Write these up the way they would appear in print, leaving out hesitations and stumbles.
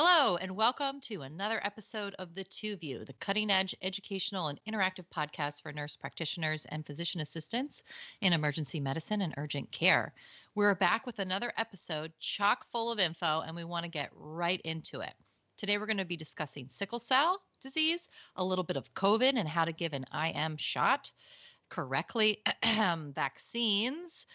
Hello, and welcome to another episode of The Two View, the cutting edge educational and interactive podcast for nurse practitioners and physician assistants in emergency medicine and urgent care. We're back with another episode chock full of info, and we want to get right into it. Today, we're going to be discussing sickle cell disease, a little bit of COVID and how to give an IM shot correctly, vaccines,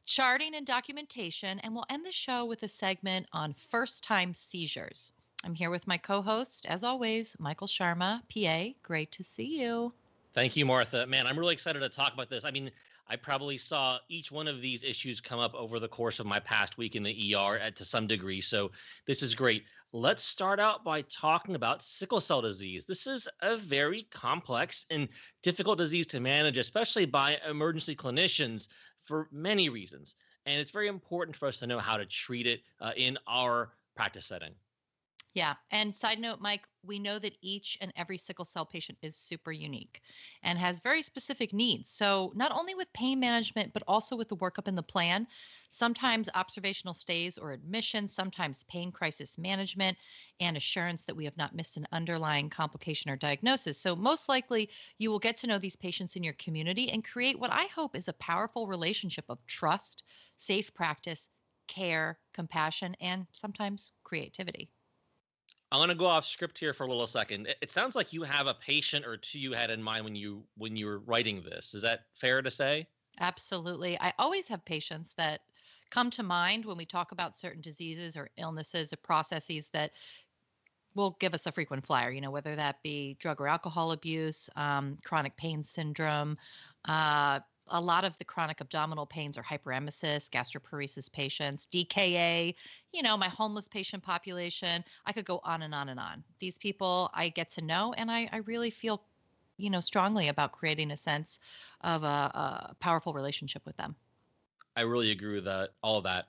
charting and documentation, and we'll end the show with a segment on first-time seizures. I'm here with my co-host, as always, Michael Sharma, PA. Great to see you. Thank you, Martha. Man, I'm really excited to talk about this. I mean, I probably saw each one of these issues come up over the course of my past week in the ER to some degree, so this is great. Let's start out by talking about sickle cell disease. This is a very complex and difficult disease to manage, especially by emergency clinicians for many reasons. And it's very important for us to know how to treat it in our practice setting. Yeah. And side note, Mike, we know that each and every sickle cell patient is super unique and has very specific needs. So not only with pain management, but also with the workup in the plan, sometimes observational stays or admissions, sometimes pain crisis management and assurance that we have not missed an underlying complication or diagnosis. So most likely you will get to know these patients in your community and create what I hope is a powerful relationship of trust, safe practice, care, compassion, and sometimes creativity. I'm going to go off script here for a little second. It sounds like you have a patient or two you had in mind when you were writing this. Is that fair to say? Absolutely. I always have patients that come to mind when we talk about certain diseases or illnesses or processes that will give us a frequent flyer, whether that be drug or alcohol abuse, chronic pain syndrome, a lot of the chronic abdominal pains are hyperemesis, gastroparesis patients, DKA, my homeless patient population. I could go on and on and on. These people I get to know, and I really feel, strongly about creating a sense of a powerful relationship with them. I really agree with that, all of that.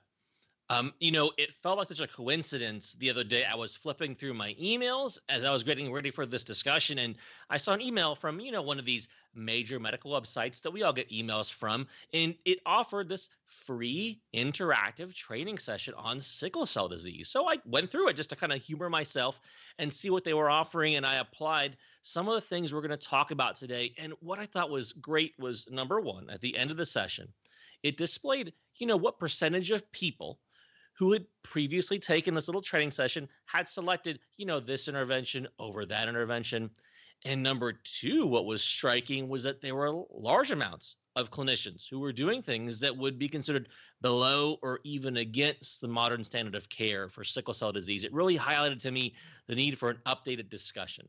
It felt like such a coincidence the other day. I was flipping through my emails as I was getting ready for this discussion, and I saw an email from, one of these major medical websites that we all get emails from, and it offered this free interactive training session on sickle cell disease. So I went through it just to kind of humor myself and see what they were offering, and I applied some of the things we're going to talk about today. And what I thought was great was, number one, at the end of the session, it displayed, what percentage of people who had previously taken this little training session had selected, this intervention over that intervention. And number two, what was striking was that there were large amounts of clinicians who were doing things that would be considered below or even against the modern standard of care for sickle cell disease. It really highlighted to me the need for an updated discussion.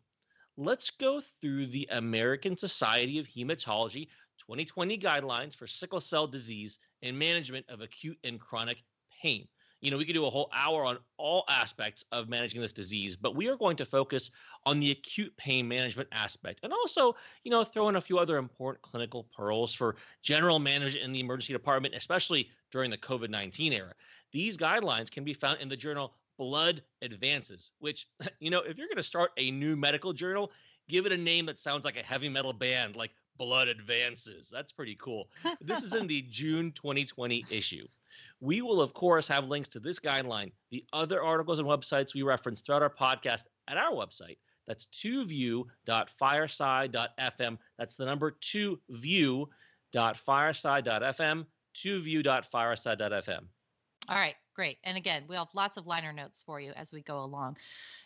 Let's go through the American Society of Hematology 2020 guidelines for sickle cell disease and management of acute and chronic pain. We could do a whole hour on all aspects of managing this disease, but we are going to focus on the acute pain management aspect and also, throw in a few other important clinical pearls for general management in the emergency department, especially during the COVID-19 era. These guidelines can be found in the journal Blood Advances, which, if you're going to start a new medical journal, give it a name that sounds like a heavy metal band, like Blood Advances. That's pretty cool. This is in the June 2020 issue. We will, of course, have links to this guideline, the other articles and websites we reference throughout our podcast at our website. That's 2view.fireside.fm. That's the number 2view.fireside.fm, 2view.fireside.fm. All right, great. And again, we'll have lots of liner notes for you as we go along.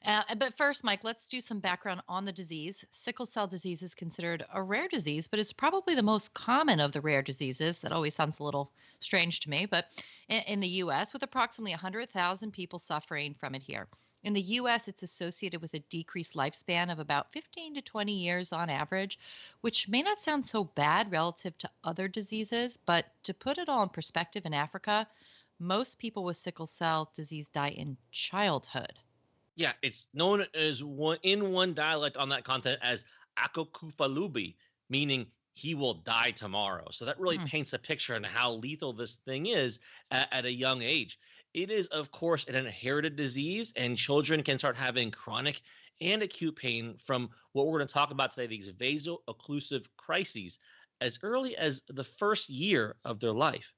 But first, Mike, let's do some background on the disease. Sickle cell disease is considered a rare disease, but it's probably the most common of the rare diseases. That always sounds a little strange to me, but in the U.S., with approximately 100,000 people suffering from it here. In the U.S., it's associated with a decreased lifespan of about 15 to 20 years on average, which may not sound so bad relative to other diseases, but to put it all in perspective, in Africa, most people with sickle cell disease die in childhood. Yeah, it's known as one dialect on that continent as Akukufalubi, meaning he will die tomorrow. So that really paints a picture on how lethal this thing is at a young age. It is, of course, an inherited disease, and children can start having chronic and acute pain from what we're going to talk about today, these vaso-occlusive crises, as early as the first year of their life.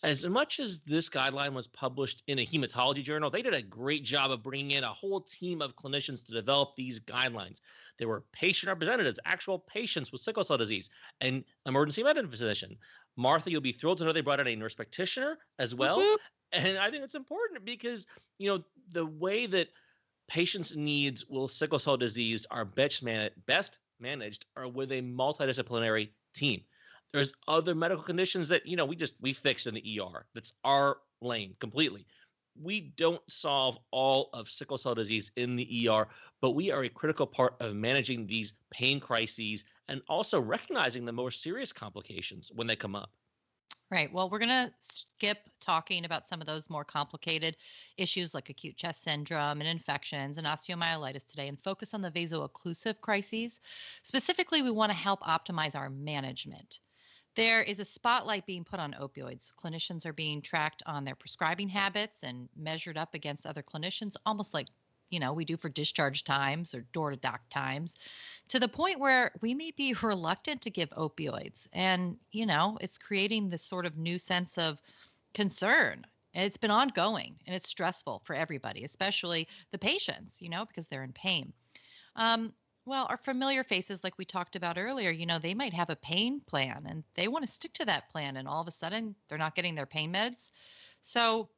As much as this guideline was published in a hematology journal, they did a great job of bringing in a whole team of clinicians to develop these guidelines. There were patient representatives, actual patients with sickle cell disease, an emergency medicine physician. Martha, you'll be thrilled to know they brought in a nurse practitioner as Whoop, well. whoop. And I think it's important because, the way that patients' needs with sickle cell disease are best managed are with a multidisciplinary team. There's other medical conditions that, we fix in the ER. That's our lane completely. We don't solve all of sickle cell disease in the ER, but we are a critical part of managing these pain crises and also recognizing the more serious complications when they come up. Right. Well, we're going to skip talking about some of those more complicated issues like acute chest syndrome and infections and osteomyelitis today and focus on the vaso-occlusive crises. Specifically, we want to help optimize our management. There is a spotlight being put on opioids. Clinicians are being tracked on their prescribing habits and measured up against other clinicians, almost like, we do for discharge times or door-to-doc times, to the point where we may be reluctant to give opioids. And, it's creating this sort of new sense of concern. And it's been ongoing and it's stressful for everybody, especially the patients, because they're in pain. Well, our familiar faces, like we talked about earlier, they might have a pain plan and they want to stick to that plan. And all of a sudden, they're not getting their pain meds. So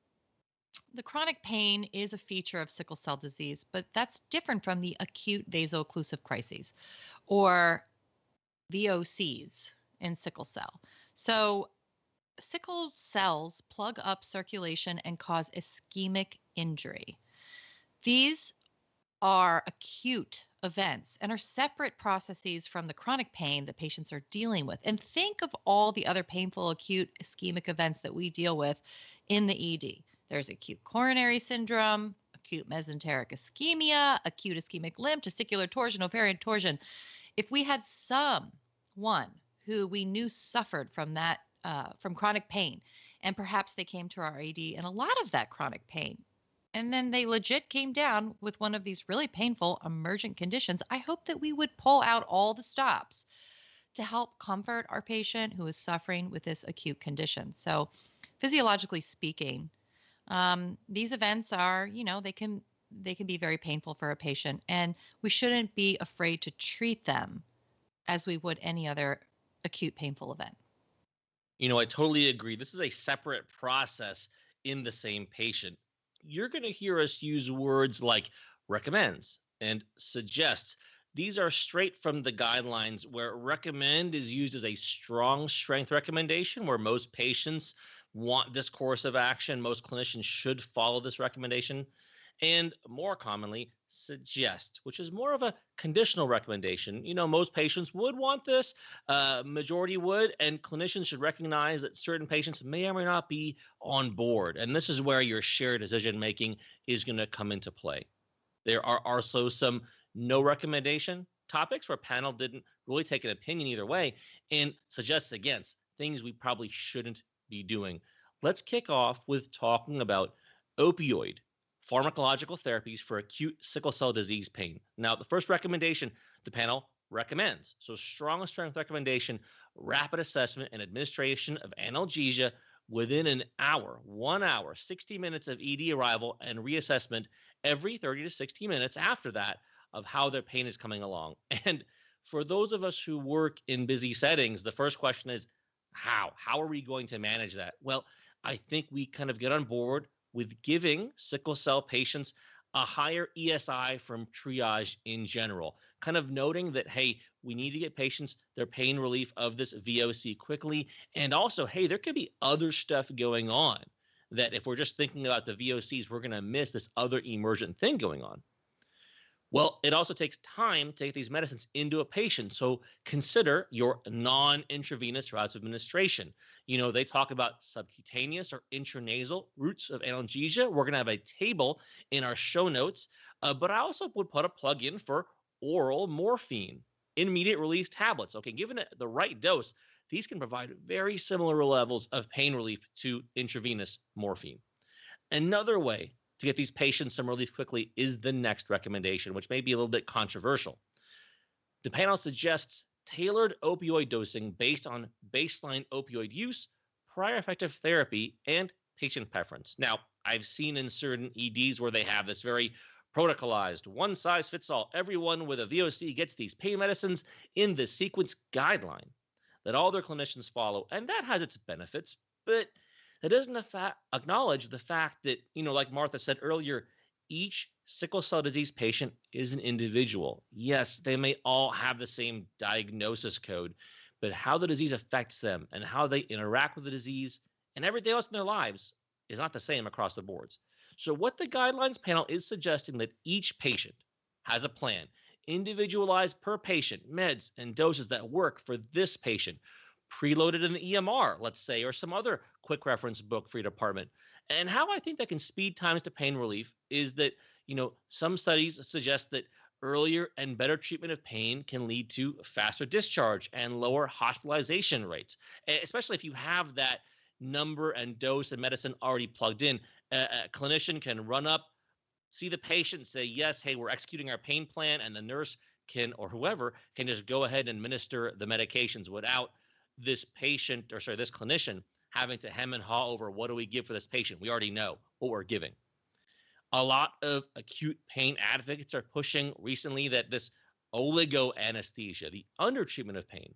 the chronic pain is a feature of sickle cell disease, but that's different from the acute vaso-occlusive crises or VOCs in sickle cell. So sickle cells plug up circulation and cause ischemic injury. These are acute events and are separate processes from the chronic pain that patients are dealing with. And think of all the other painful acute ischemic events that we deal with in the ED. There's acute coronary syndrome, acute mesenteric ischemia, acute ischemic limb, testicular torsion, ovarian torsion. If we had someone who we knew suffered from that, from chronic pain, and perhaps they came to our ED and a lot of that chronic pain, and then they legit came down with one of these really painful emergent conditions, I hope that we would pull out all the stops to help comfort our patient who is suffering with this acute condition. So physiologically speaking, these events are, they can be very painful for a patient, and we shouldn't be afraid to treat them as we would any other acute painful event. I totally agree. This is a separate process in the same patient. You're going to hear us use words like recommends and suggests. These are straight from the guidelines, where recommend is used as a strong strength recommendation, where most patients want this course of action. Most clinicians should follow this recommendation. And more commonly, suggest, which is more of a conditional recommendation. Most patients would want this, majority would, and clinicians should recognize that certain patients may or may not be on board. And this is where your shared decision making is going to come into play. There are also some no recommendation topics where panel didn't really take an opinion either way and suggests against things we probably shouldn't be doing. Let's kick off with talking about opioid pharmacological therapies for acute sickle cell disease pain. Now, the first recommendation the panel recommends, so strong strength recommendation, rapid assessment and administration of analgesia within an hour, 1 hour, 60 minutes of ED arrival, and reassessment every 30 to 60 minutes after that of how their pain is coming along. And for those of us who work in busy settings, the first question is, how? How are we going to manage that? Well, I think we kind of get on board with giving sickle cell patients a higher ESI from triage in general, kind of noting that, hey, we need to get patients their pain relief of this VOC quickly. And also, hey, there could be other stuff going on that if we're just thinking about the VOCs, we're going to miss this other emergent thing going on. Well, it also takes time to get these medicines into a patient. So consider your non-intravenous routes of administration. They talk about subcutaneous or intranasal routes of analgesia. We're going to have a table in our show notes, but I also would put a plug in for oral morphine, immediate release tablets. Okay, given it the right dose, these can provide very similar levels of pain relief to intravenous morphine. Another way to get these patients some relief quickly is the next recommendation, which may be a little bit controversial. The panel suggests tailored opioid dosing based on baseline opioid use, prior effective therapy, and patient preference. Now, I've seen in certain EDs where they have this very protocolized, one size fits all. Everyone with a VOC gets these pain medicines in the sequence guideline that all their clinicians follow. And that has its benefits, but that doesn't acknowledge the fact that, like Martha said earlier, each sickle cell disease patient is an individual. Yes, they may all have the same diagnosis code, but how the disease affects them and how they interact with the disease and everything else in their lives is not the same across the boards. So what the guidelines panel is suggesting that each patient has a plan, individualized per patient, meds and doses that work for this patient, preloaded in the EMR, let's say, or some other quick reference book for your department. And how I think that can speed times to pain relief is that, some studies suggest that earlier and better treatment of pain can lead to faster discharge and lower hospitalization rates, especially if you have that number and dose and medicine already plugged in. A clinician can run up, see the patient, say, yes, hey, we're executing our pain plan, and the nurse can, or whoever, can just go ahead and administer the medications without this patient, or sorry, this clinician having to hem and haw over what do we give for this patient. We already know what we're giving. A lot of acute pain advocates are pushing recently that this oligo anesthesia, the undertreatment of pain,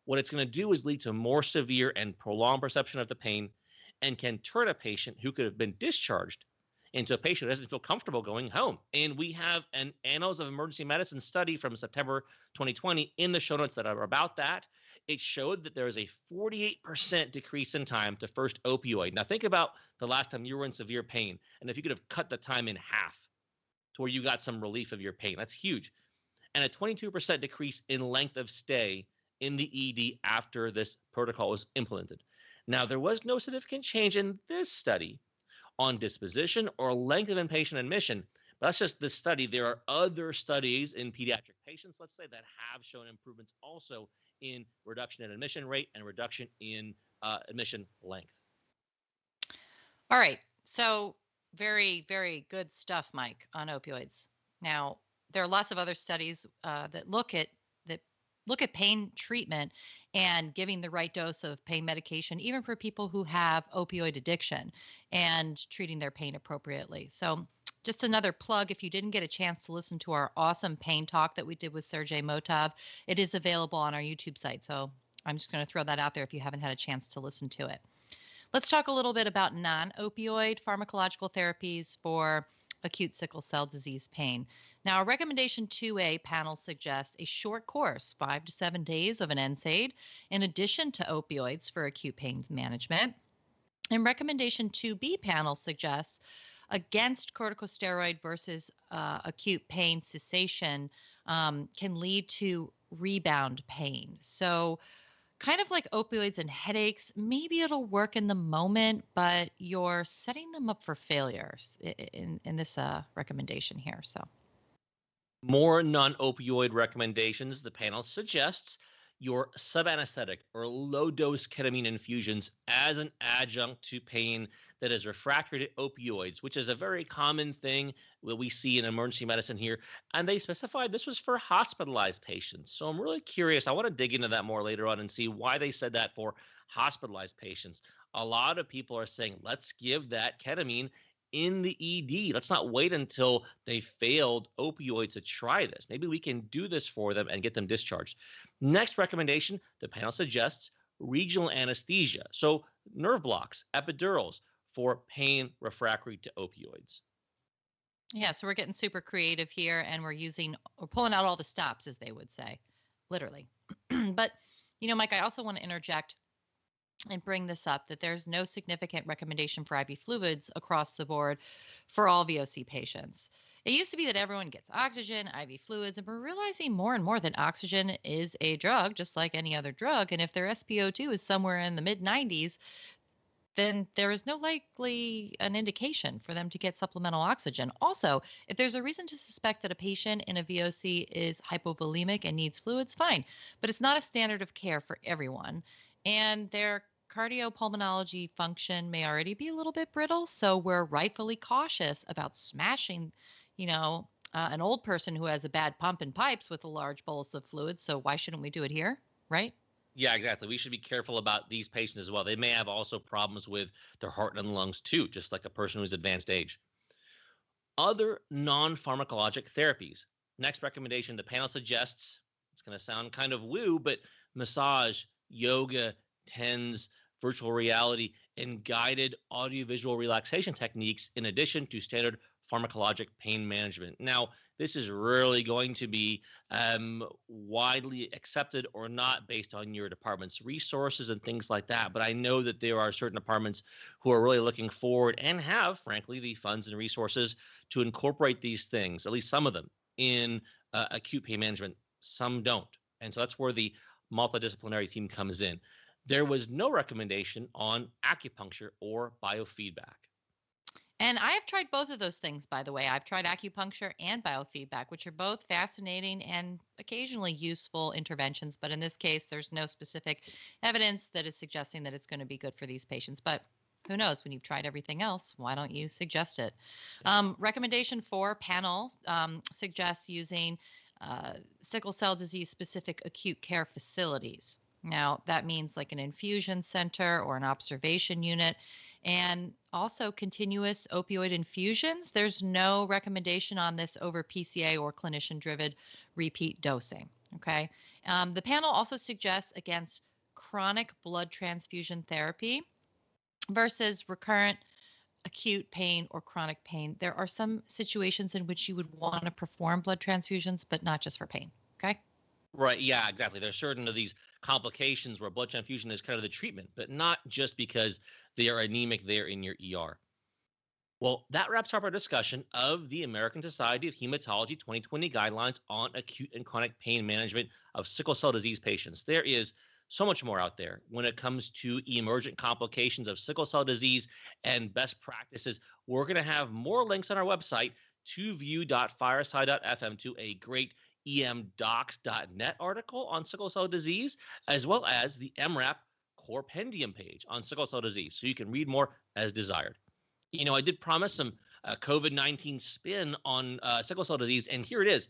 what it's going to do is lead to more severe and prolonged perception of the pain and can turn a patient who could have been discharged into a patient who doesn't feel comfortable going home. And we have an Annals of Emergency Medicine study from September 2020 in the show notes that are about that. It showed that there is a 48% decrease in time to first opioid. Now think about the last time you were in severe pain, and if you could have cut the time in half to where you got some relief of your pain, that's huge. And a 22% decrease in length of stay in the ED after this protocol was implemented. Now, there was no significant change in this study on disposition or length of inpatient admission, but that's just this study. There are other studies in pediatric patients, let's say, that have shown improvements also in reduction in admission rate and reduction in admission length. All right. So very, very good stuff, Mike, on opioids. Now, there are lots of other studies that look at pain treatment and giving the right dose of pain medication, even for people who have opioid addiction, and treating their pain appropriately. So just another plug, if you didn't get a chance to listen to our awesome pain talk that we did with Sergey Motov, it is available on our YouTube site. So I'm just going to throw that out there if you haven't had a chance to listen to it. Let's talk a little bit about non-opioid pharmacological therapies for acute sickle cell disease pain. Now, a recommendation 2A panel suggests a short course, 5 to 7 days of an NSAID, in addition to opioids for acute pain management. And recommendation 2B panel suggests against corticosteroid versus acute pain cessation can lead to rebound pain. So kind of like opioids and headaches, maybe it'll work in the moment, but you're setting them up for failures in this recommendation here. So more non-opioid recommendations, the panel suggests your subanesthetic or low-dose ketamine infusions as an adjunct to pain that is refractory to opioids, which is a very common thing that we see in emergency medicine here. And they specified this was for hospitalized patients. So I'm really curious. I want to dig into that more later on and see why they said that for hospitalized patients. A lot of people are saying, let's give that ketamine in the ED. Let's not wait until they failed opioids to try this. Maybe we can do this for them and get them discharged. Next recommendation, the panel suggests regional anesthesia. So nerve blocks, epidurals for pain refractory to opioids. Yeah, so we're getting super creative here, and we're pulling out all the stops, as they would say, literally. But, Mike, I also want to interject and bring this up, that there's no significant recommendation for IV fluids across the board for all VOC patients. It used to be that everyone gets oxygen, IV fluids, and we're realizing more and more that oxygen is a drug, just like any other drug. And if their SpO2 is somewhere in the mid-90s, then there is no likely an indication for them to get supplemental oxygen. Also, if there's a reason to suspect that a patient in a VOC is hypovolemic and needs fluids, fine. But it's not a standard of care for everyone. And their cardiopulmonology function may already be a little bit brittle, so we're rightfully cautious about smashing, an old person who has a bad pump and pipes with a large bolus of fluid. So why shouldn't we do it here, right? Yeah, exactly. We should be careful about these patients as well. They may have also problems with their heart and lungs too, just like a person who's advanced age. Other non-pharmacologic therapies. Next recommendation, the panel suggests, it's going to sound kind of woo, but massage, yoga, TENS, virtual reality, and guided audiovisual relaxation techniques in addition to standard pharmacologic pain management. Now, this is really going to be widely accepted or not based on your department's resources and things like that. But I know that there are certain departments who are really looking forward and have, frankly, the funds and resources to incorporate these things, at least some of them, in acute pain management. Some don't. And so that's where the multidisciplinary team comes in. There was no recommendation on acupuncture or biofeedback. And I have tried both of those things, by the way. I've tried acupuncture and biofeedback, which are both fascinating and occasionally useful interventions. But in this case, there's no specific evidence that is suggesting that it's going to be good for these patients. But who knows? When you've tried everything else, why don't you suggest it? Recommendation 4 panel suggests using sickle cell disease specific acute care facilities. Now, that means like an infusion center or an observation unit, and also continuous opioid infusions. There's no recommendation on this over PCA or clinician-driven repeat dosing, okay? The panel also suggests against chronic blood transfusion therapy versus recurrent acute pain or chronic pain. There are some situations in which you would want to perform blood transfusions, but not just for pain, okay? Right. Yeah, exactly. There's certain of these complications where blood transfusion is kind of the treatment, but not just because they are anemic there in your ER. Well, that wraps up our discussion of the American Society of Hematology 2020 guidelines on acute and chronic pain management of sickle cell disease patients. There is so much more out there when it comes to emergent complications of sickle cell disease and best practices. We're going to have more links on our website,toview.fireside.fm, to a great emdocs.net article on sickle cell disease, as well as the MRAP Corpendium page on sickle cell disease, so you can read more as desired. You know, I did promise some COVID-19 spin on sickle cell disease, and here it is.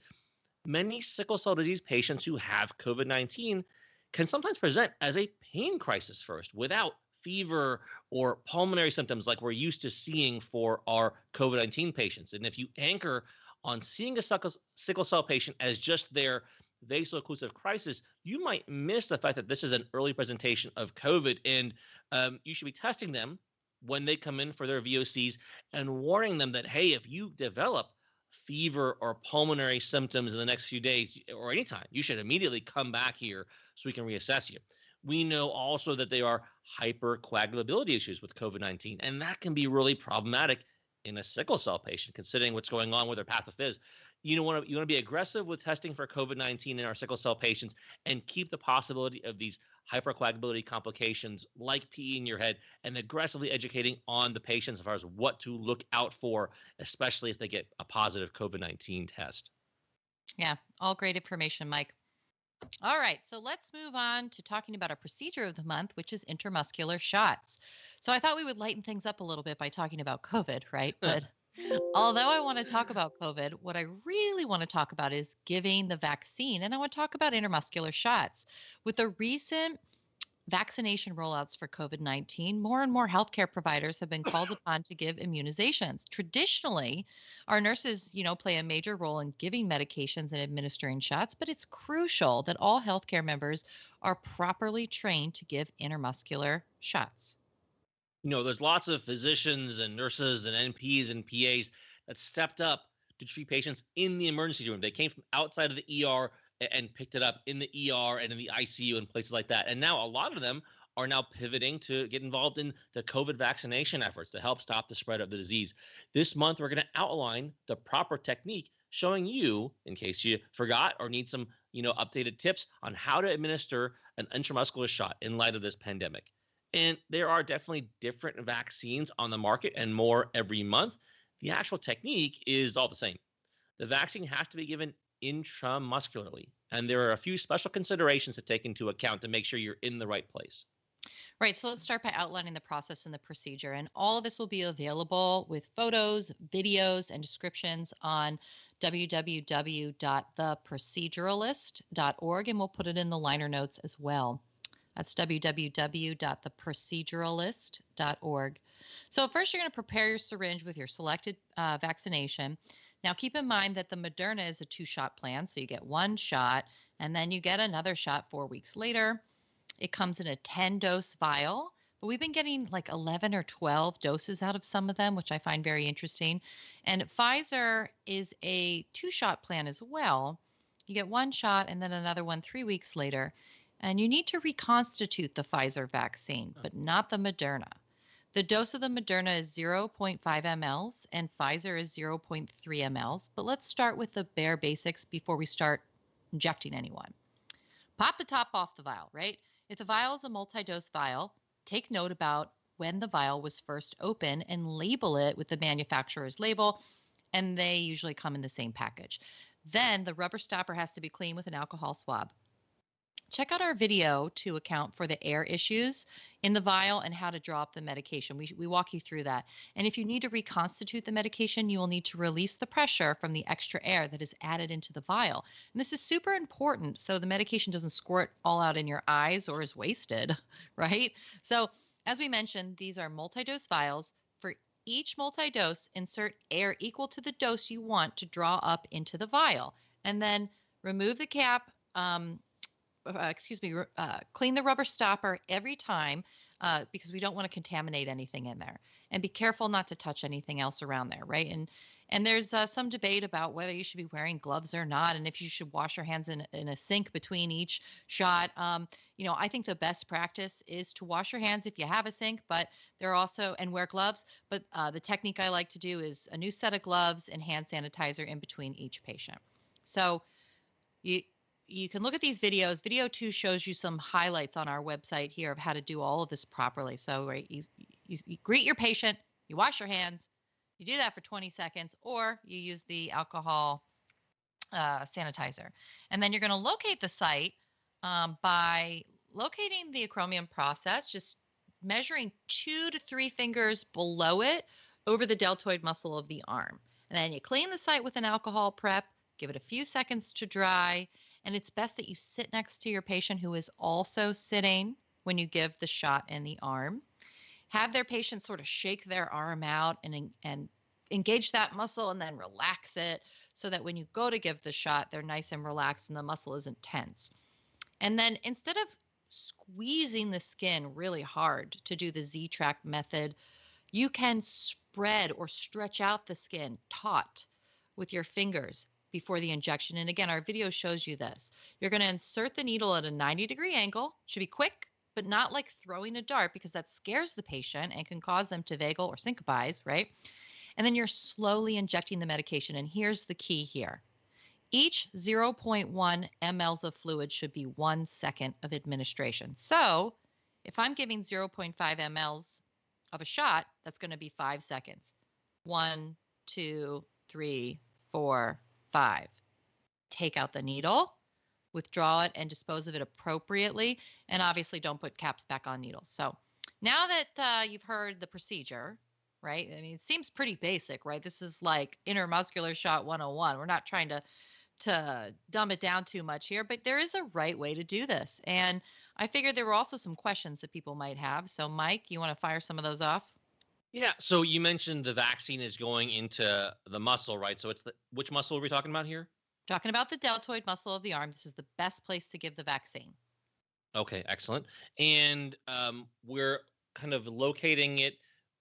Many sickle cell disease patients who have COVID-19 can sometimes present as a pain crisis first, without fever or pulmonary symptoms like we're used to seeing for our COVID-19 patients. And if you anchor on seeing a sickle cell patient as just their vaso-occlusive crisis, you might miss the fact that this is an early presentation of COVID, and you should be testing them when they come in for their VOCs and warning them that, hey, if you develop fever or pulmonary symptoms in the next few days or anytime, you should immediately come back here so we can reassess you. We know also that there are hypercoagulability issues with COVID-19, and that can be really problematic in a sickle cell patient, considering what's going on with their pathophys. You want to be aggressive with testing for COVID-19 in our sickle cell patients and keep the possibility of these hypercoagulability complications like PE in your head, and aggressively educating on the patients as far as what to look out for, especially if they get a positive COVID-19 test. Yeah, all great information, Mike. All right, so let's move on to talking about our procedure of the month, which is intramuscular shots. So I thought we would lighten things up a little bit by talking about COVID, right? But although I want to talk about COVID, what I really want to talk about is giving the vaccine. And I want to talk about intramuscular shots. With the recent vaccination rollouts for COVID-19, more and more healthcare providers have been called upon to give immunizations. Traditionally, our nurses, play a major role in giving medications and administering shots, but it's crucial that all healthcare members are properly trained to give intramuscular shots. There's lots of physicians and nurses and NPs and PAs that stepped up to treat patients in the emergency room. They came from outside of the ER and picked it up in the ER and in the ICU and places like that. And now a lot of them are now pivoting to get involved in the COVID vaccination efforts to help stop the spread of the disease. This month, we're going to outline the proper technique, showing you, in case you forgot or need some, updated tips on how to administer an intramuscular shot in light of this pandemic. And there are definitely different vaccines on the market and more every month. The actual technique is all the same. The vaccine has to be given intramuscularly, and there are a few special considerations to take into account to make sure you're in the right place. Right. So let's start by outlining the process and the procedure. And all of this will be available with photos, videos, and descriptions on www.theproceduralist.org. And we'll put it in the liner notes as well. That's www.theproceduralist.org. So first, you're going to prepare your syringe with your selected vaccination. Now, keep in mind that the Moderna is a 2-shot plan, so you get 1 shot, and then you get another shot 4 weeks later. It comes in a 10-dose vial, but we've been getting like 11 or 12 doses out of some of them, which I find very interesting. And Pfizer is a 2-shot plan as well. You get 1 shot and then another one 3 weeks later. And you need to reconstitute the Pfizer vaccine, but not the Moderna. The dose of the Moderna is 0.5 mLs and Pfizer is 0.3 mLs. But let's start with the bare basics before we start injecting anyone. Pop the top off the vial, right? If the vial is a multi-dose vial, take note about when the vial was first opened and label it with the manufacturer's label, and they usually come in the same package. Then the rubber stopper has to be clean with an alcohol swab. Check out our video to account for the air issues in the vial and how to draw up the medication. We walk you through that. And if you need to reconstitute the medication, you will need to release the pressure from the extra air that is added into the vial. And this is super important so the medication doesn't squirt all out in your eyes or is wasted, right? So as we mentioned, these are multi-dose vials. For each multi-dose, insert air equal to the dose you want to draw up into the vial. And then remove the cap, clean the rubber stopper every time because we don't want to contaminate anything in there. And be careful not to touch anything else around there, right? And there's some debate about whether you should be wearing gloves or not, and if you should wash your hands in a sink between each shot. I think the best practice is to wash your hands if you have a sink, but there are also, and wear gloves. But the technique I like to do is a new set of gloves and hand sanitizer in between each patient. So you can look at these videos. Video 2 shows you some highlights on our website here of how to do all of this properly. So right, you greet your patient, you wash your hands, you do that for 20 seconds, or you use the alcohol sanitizer. And then you're going to locate the site by locating the acromion process, just measuring 2 to 3 fingers below it over the deltoid muscle of the arm. And then you clean the site with an alcohol prep, give it a few seconds to dry. And it's best that you sit next to your patient who is also sitting when you give the shot in the arm. Have their patient sort of shake their arm out and engage that muscle and then relax it so that when you go to give the shot, they're nice and relaxed and the muscle isn't tense. And then instead of squeezing the skin really hard to do the ZTrack method, you can spread or stretch out the skin taut with your fingers before the injection. And again, our video shows you this. You're going to insert the needle at a 90-degree angle. Should be quick, but not like throwing a dart because that scares the patient and can cause them to vagal or syncopize, right? And then you're slowly injecting the medication. And here's the key here. Each 0.1 mLs of fluid should be 1 second of administration. So if I'm giving 0.5 mLs of a shot, that's going to be 5 seconds. 1, 2, 3, 4, 5. Take out the needle, withdraw it, and dispose of it appropriately. And obviously don't put caps back on needles. So now that you've heard the procedure, right? I mean, it seems pretty basic, right? This is like intermuscular shot 101. We're not trying to dumb it down too much here, but there is a right way to do this. And I figured there were also some questions that people might have. So Mike, you want to fire some of those off? Yeah. So you mentioned the vaccine is going into the muscle, right? So which muscle are we talking about here? Talking about the deltoid muscle of the arm. This is the best place to give the vaccine. Okay, excellent. And we're kind of locating it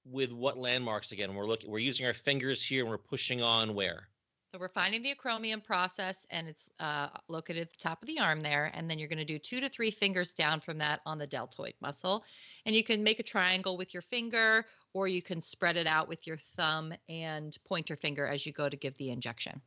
with what landmarks again? We're using our fingers here and we're pushing on where? So we're finding the acromion process and it's located at the top of the arm there. And then you're going to do 2 to 3 fingers down from that on the deltoid muscle. And you can make a triangle with your finger, or you can spread it out with your thumb and pointer finger as you go to give the injection.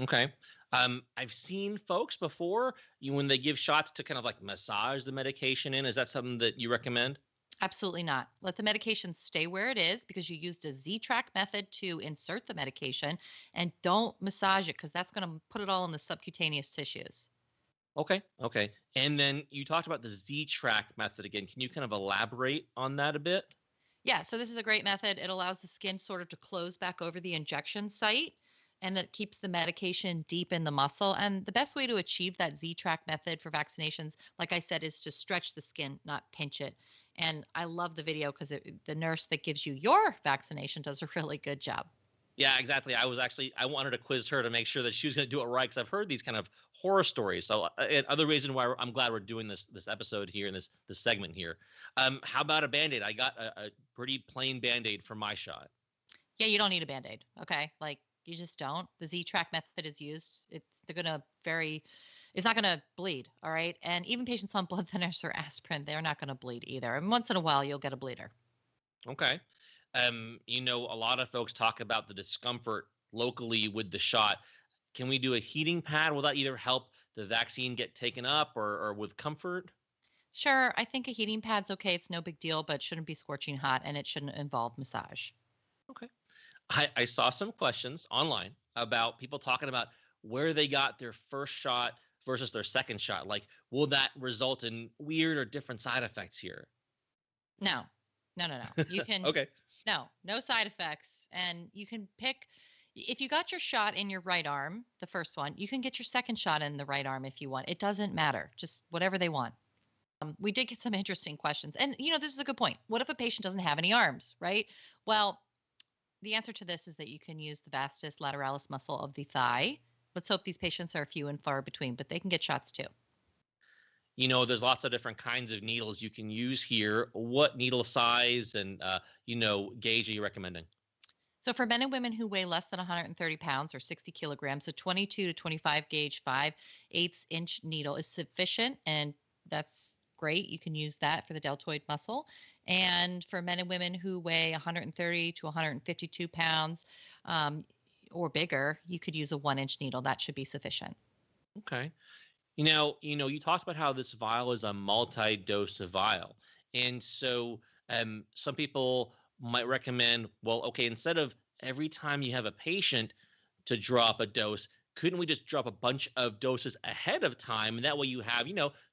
Okay. I've seen folks before when they give shots to kind of like massage the medication in. Is that something that you recommend? Absolutely not. Let the medication stay where it is because you used a ZTrack method to insert the medication, and don't massage it because that's going to put it all in the subcutaneous tissues. Okay. And then you talked about the ZTrack method again. Can you kind of elaborate on that a bit? Yeah, so this is a great method. It allows the skin sort of to close back over the injection site. and that keeps the medication deep in the muscle. And the best way to achieve that ZTrack method for vaccinations, like I said, is to stretch the skin, not pinch it. And I love the video because the nurse that gives you your vaccination does a really good job. Yeah, exactly. I wanted to quiz her to make sure that she was going to do it right because I've heard these kind of horror stories. So, other reason why I'm glad we're doing this episode here and this segment here. How about a Band-Aid? I got a pretty plain Band-Aid for my shot. Yeah, you don't need a Band-Aid. Okay, like you just don't. The ZTrack method is used. It's not going to bleed. All right, and even patients on blood thinners or aspirin, they're not going to bleed either. And once in a while, you'll get a bleeder. Okay. A lot of folks talk about the discomfort locally with the shot. Can we do a heating pad? Will that either help the vaccine get taken up or with comfort? Sure, I think a heating pad's okay. It's no big deal, but it shouldn't be scorching hot and it shouldn't involve massage. Okay. I saw some questions online about people talking about where they got their first shot versus their second shot. Like, will that result in weird or different side effects here? No. You can Okay. No side effects. And you can pick, if you got your shot in your right arm, the first one, you can get your second shot in the right arm if you want. It doesn't matter, just whatever they want. We did get some interesting questions. And, this is a good point. What if a patient doesn't have any arms, right? Well, the answer to this is that you can use the vastus lateralis muscle of the thigh. Let's hope these patients are few and far between, but they can get shots too. There's lots of different kinds of needles you can use here. What needle size and, gauge are you recommending? So for men and women who weigh less than 130 pounds or 60 kilograms, a 22 to 25 gauge 5/8 inch needle is sufficient. And that's great. You can use that for the deltoid muscle. And for men and women who weigh 130 to 152 pounds or bigger, you could use a 1-inch needle. That should be sufficient. Okay. You talked about how this vial is a multi-dose vial. And so some people might recommend, well, okay, instead of every time you have a patient to drop a dose, couldn't we just drop a bunch of doses ahead of time? And that way you have,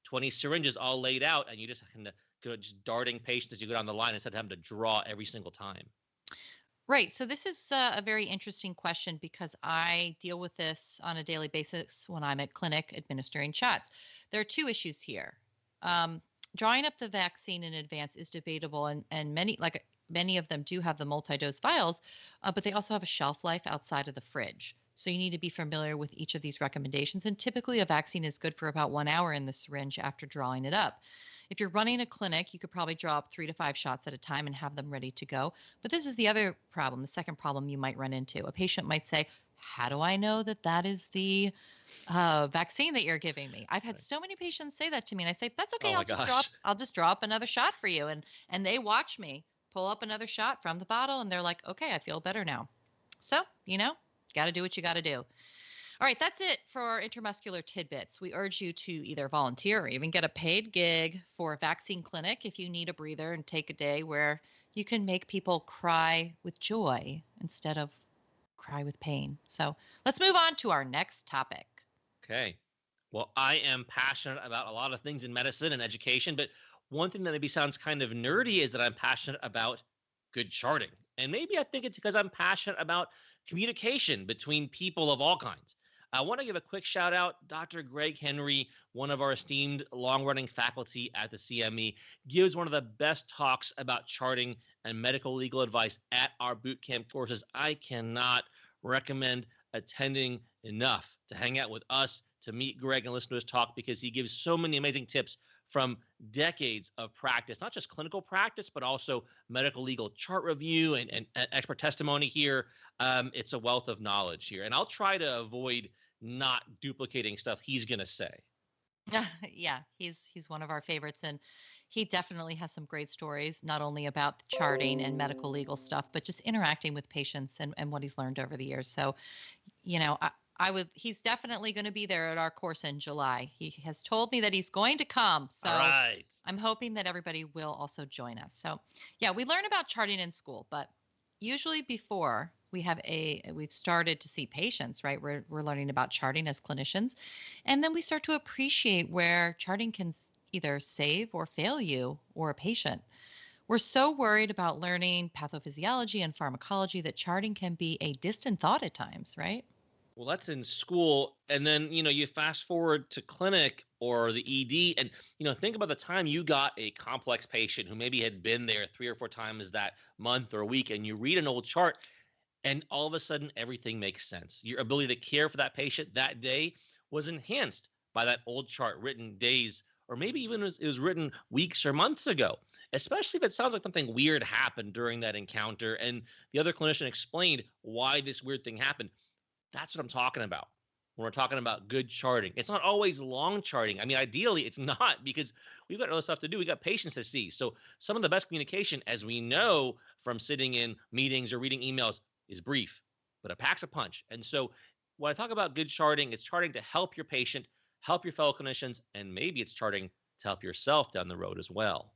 20 syringes all laid out and you just kind of go just darting patients as you go down the line instead of having to draw every single time. Right. So this is a very interesting question because I deal with this on a daily basis when I'm at clinic administering shots. There are two issues here. Drawing up the vaccine in advance is debatable, and many of them do have the multi-dose vials, but they also have a shelf life outside of the fridge. So you need to be familiar with each of these recommendations. And typically a vaccine is good for about 1 hour in the syringe after drawing it up. If you're running a clinic, you could probably draw up 3 to 5 shots at a time and have them ready to go. But this is the other problem, the second problem you might run into. A patient might say, how do I know that is the vaccine that you're giving me? I've had so many patients say that to me. And I say, that's okay. I'll just draw up another shot for you. And they watch me pull up another shot from the bottle. And they're like, okay, I feel better now. So, got to do what you got to do. All right, that's it for intramuscular tidbits. We urge you to either volunteer or even get a paid gig for a vaccine clinic if you need a breather and take a day where you can make people cry with joy instead of cry with pain. So let's move on to our next topic. Okay. Well, I am passionate about a lot of things in medicine and education, but one thing that maybe sounds kind of nerdy is that I'm passionate about good charting. And maybe I think it's because I'm passionate about communication between people of all kinds. I want to give a quick shout out. Dr. Greg Henry, one of our esteemed long-running faculty at the CME, gives one of the best talks about charting and medical legal advice at our boot camp courses. I cannot recommend attending enough to hang out with us, to meet Greg and listen to his talk, because he gives so many amazing tips from decades of practice, not just clinical practice, but also medical legal chart review and expert testimony here. It's a wealth of knowledge here. And I'll try to avoid not duplicating stuff he's going to say. Yeah, he's one of our favorites. And he definitely has some great stories, not only about the charting and medical legal stuff, but just interacting with patients and what he's learned over the years. So, he's definitely going to be there at our course in July. He has told me that he's going to come. So all right. I'm hoping that everybody will also join us. So yeah, we learn about charting in school, but usually before we've started to see patients, right? We're learning about charting as clinicians. And then we start to appreciate where charting can either save or fail you or a patient. We're so worried about learning pathophysiology and pharmacology that charting can be a distant thought at times, right? Well, that's in school. And then, you fast forward to clinic or the ED and, think about the time you got a complex patient who maybe had been there 3 or 4 times that month or week, and you read an old chart and all of a sudden everything makes sense. Your ability to care for that patient that day was enhanced by that old chart written days, or maybe even it was written weeks or months ago, especially if it sounds like something weird happened during that encounter and the other clinician explained why this weird thing happened. That's what I'm talking about when we're talking about good charting. It's not always long charting. I mean, ideally, it's not, because we've got other stuff to do. We got patients to see. So some of the best communication, as we know from sitting in meetings or reading emails, is brief, but it packs a punch. And so when I talk about good charting, it's charting to help your patient, help your fellow clinicians, and maybe it's charting to help yourself down the road as well.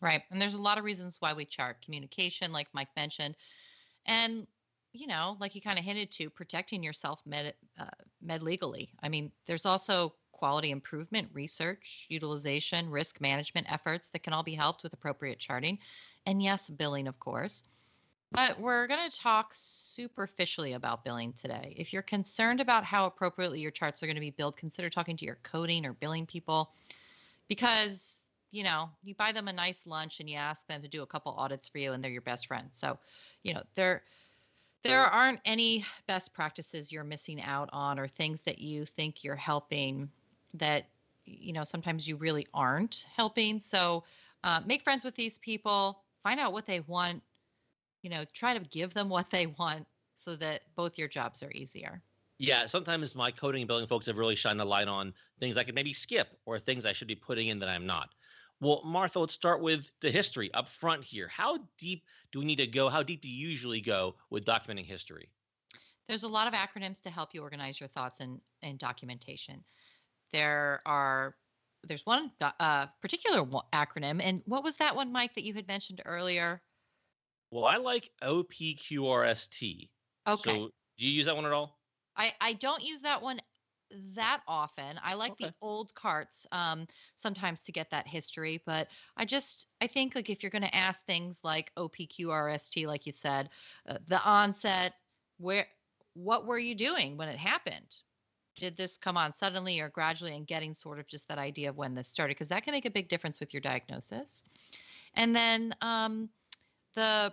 Right. And there's a lot of reasons why we chart: communication, like Mike mentioned, and like you kind of hinted to, protecting yourself med legally. I mean, there's also quality improvement, research, utilization, risk management efforts that can all be helped with appropriate charting. And yes, billing, of course. But we're going to talk superficially about billing today. If you're concerned about how appropriately your charts are going to be billed, consider talking to your coding or billing people, because you buy them a nice lunch and you ask them to do a couple audits for you, and they're your best friend. So, there aren't any best practices you're missing out on, or things that you think you're helping that, sometimes you really aren't helping. So make friends with these people, find out what they want, try to give them what they want so that both your jobs are easier. Yeah, sometimes my coding and billing folks have really shined a light on things I could maybe skip or things I should be putting in that I'm not. Well, Martha, let's start with the history up front here. How deep do we need to go? How deep do you usually go with documenting history? There's a lot of acronyms to help you organize your thoughts and documentation. There's one particular acronym. And what was that one, Mike, that you had mentioned earlier? Well, I like OPQRST. Okay. So do you use that one at all? I don't use that one that often. I like the old carts sometimes to get that history, but I think, like, if you're going to ask things like OPQRST, like you said, the onset, what were you doing when it happened? Did this come on suddenly or gradually, and getting sort of just that idea of when this started, because that can make a big difference with your diagnosis. And then the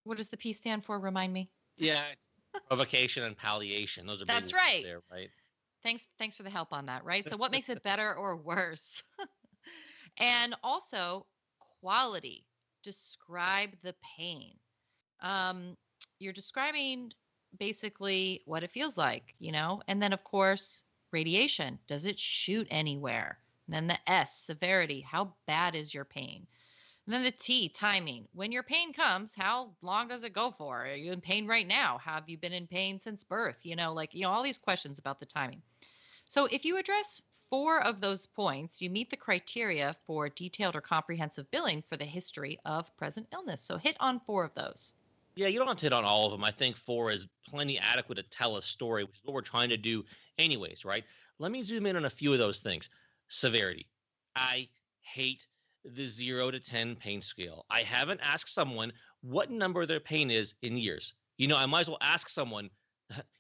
what does the P stand for? Remind me. Yeah, provocation and palliation. Those are big That's right. there, right? Thanks for the help on that, right? So what makes it better or worse? And also quality. Describe the pain. You're describing basically what it feels like, and then, of course, radiation. Does it shoot anywhere? And then the S, severity. How bad is your pain? And then the T, timing. When your pain comes, how long does it go for? Are you in pain right now? Have you been in pain since birth? All these questions about the timing. So if you address 4 of those points, you meet the criteria for detailed or comprehensive billing for the history of present illness. So hit on 4 of those. Yeah, you don't have to hit on all of them. I think 4 is plenty adequate to tell a story, which is what we're trying to do anyways, right? Let me zoom in on a few of those things. Severity. I hate the 0 to 10 pain scale. I haven't asked someone what number their pain is in years. I might as well ask someone,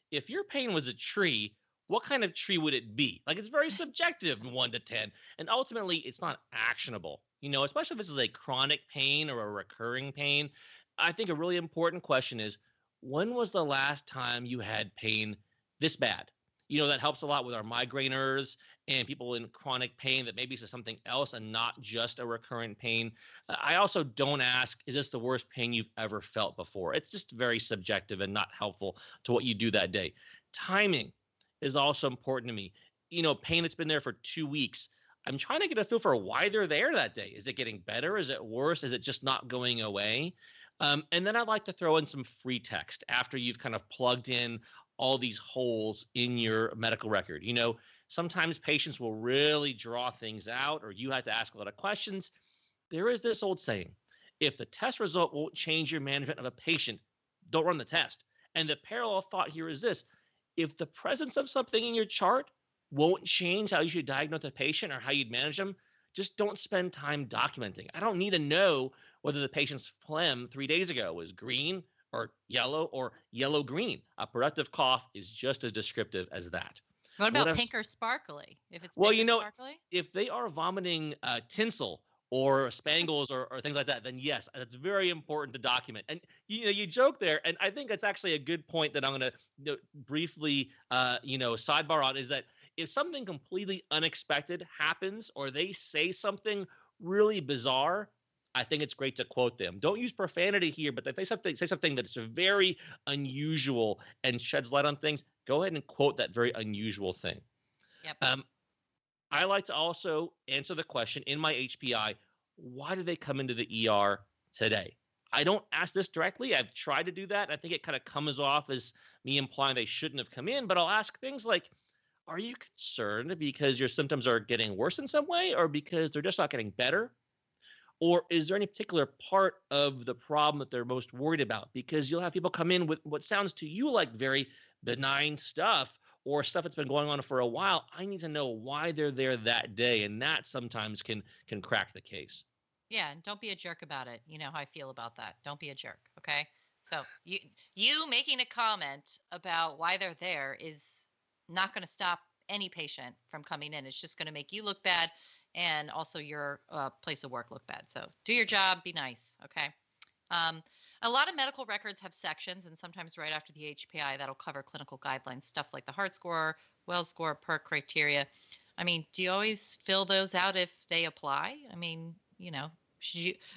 if your pain was a tree, what kind of tree would it be? Like, it's very subjective, 1 to 10. And ultimately, it's not actionable, especially if this is a chronic pain or a recurring pain. I think a really important question is, when was the last time you had pain this bad? That helps a lot with our migraineurs and people in chronic pain that maybe it's something else and not just a recurrent pain. I also don't ask, is this the worst pain you've ever felt before? It's just very subjective and not helpful to what you do that day. Timing is also important to me. Pain that's been there for 2 weeks. I'm trying to get a feel for why they're there that day. Is it getting better? Is it worse? Is it just not going away? And then I'd like to throw in some free text after you've kind of plugged in all these holes in your medical record. Sometimes patients will really draw things out, or you have to ask a lot of questions. There is this old saying, if the test result won't change your management of a patient, don't run the test. And the parallel thought here is this: if the presence of something in your chart won't change how you should diagnose a patient or how you'd manage them, just don't spend time documenting. I don't need to know whether the patient's phlegm 3 days ago was green or yellow-green. A productive cough is just as descriptive as that. What about pink or sparkly? If it's well, pink or sparkly? if they are vomiting tinsel or spangles or things like that, then yes, that's very important to document. And you joke there, and I think that's actually a good point that I'm going to briefly sidebar on, is that if something completely unexpected happens or they say something really bizarre, I think it's great to quote them. Don't use profanity here, but if they say something that's very unusual and sheds light on things, go ahead and quote that very unusual thing. Yep. I like to also answer the question in my HPI, why do they come into the ER today? I don't ask this directly. I've tried to do that. I think it kind of comes off as me implying they shouldn't have come in, but I'll ask things like, are you concerned because your symptoms are getting worse in some way, or because they're just not getting better? Or is there any particular part of the problem that they're most worried about? Because you'll have people come in with what sounds to you like very benign stuff, or stuff that's been going on for a while. I need to know why they're there that day, and that sometimes can crack the case. Yeah, and don't be a jerk about it. You know how I feel about that. Don't be a jerk, okay? So you making a comment about why they're there is not going to stop any patient from coming in. It's just going to make you look bad, and also your place of work look bad. So do your job, be nice, okay? A lot of medical records have sections, and sometimes right after the HPI, that'll cover clinical guidelines, stuff like the heart score, well score, PERC criteria. I mean, do you always fill those out if they apply? I mean,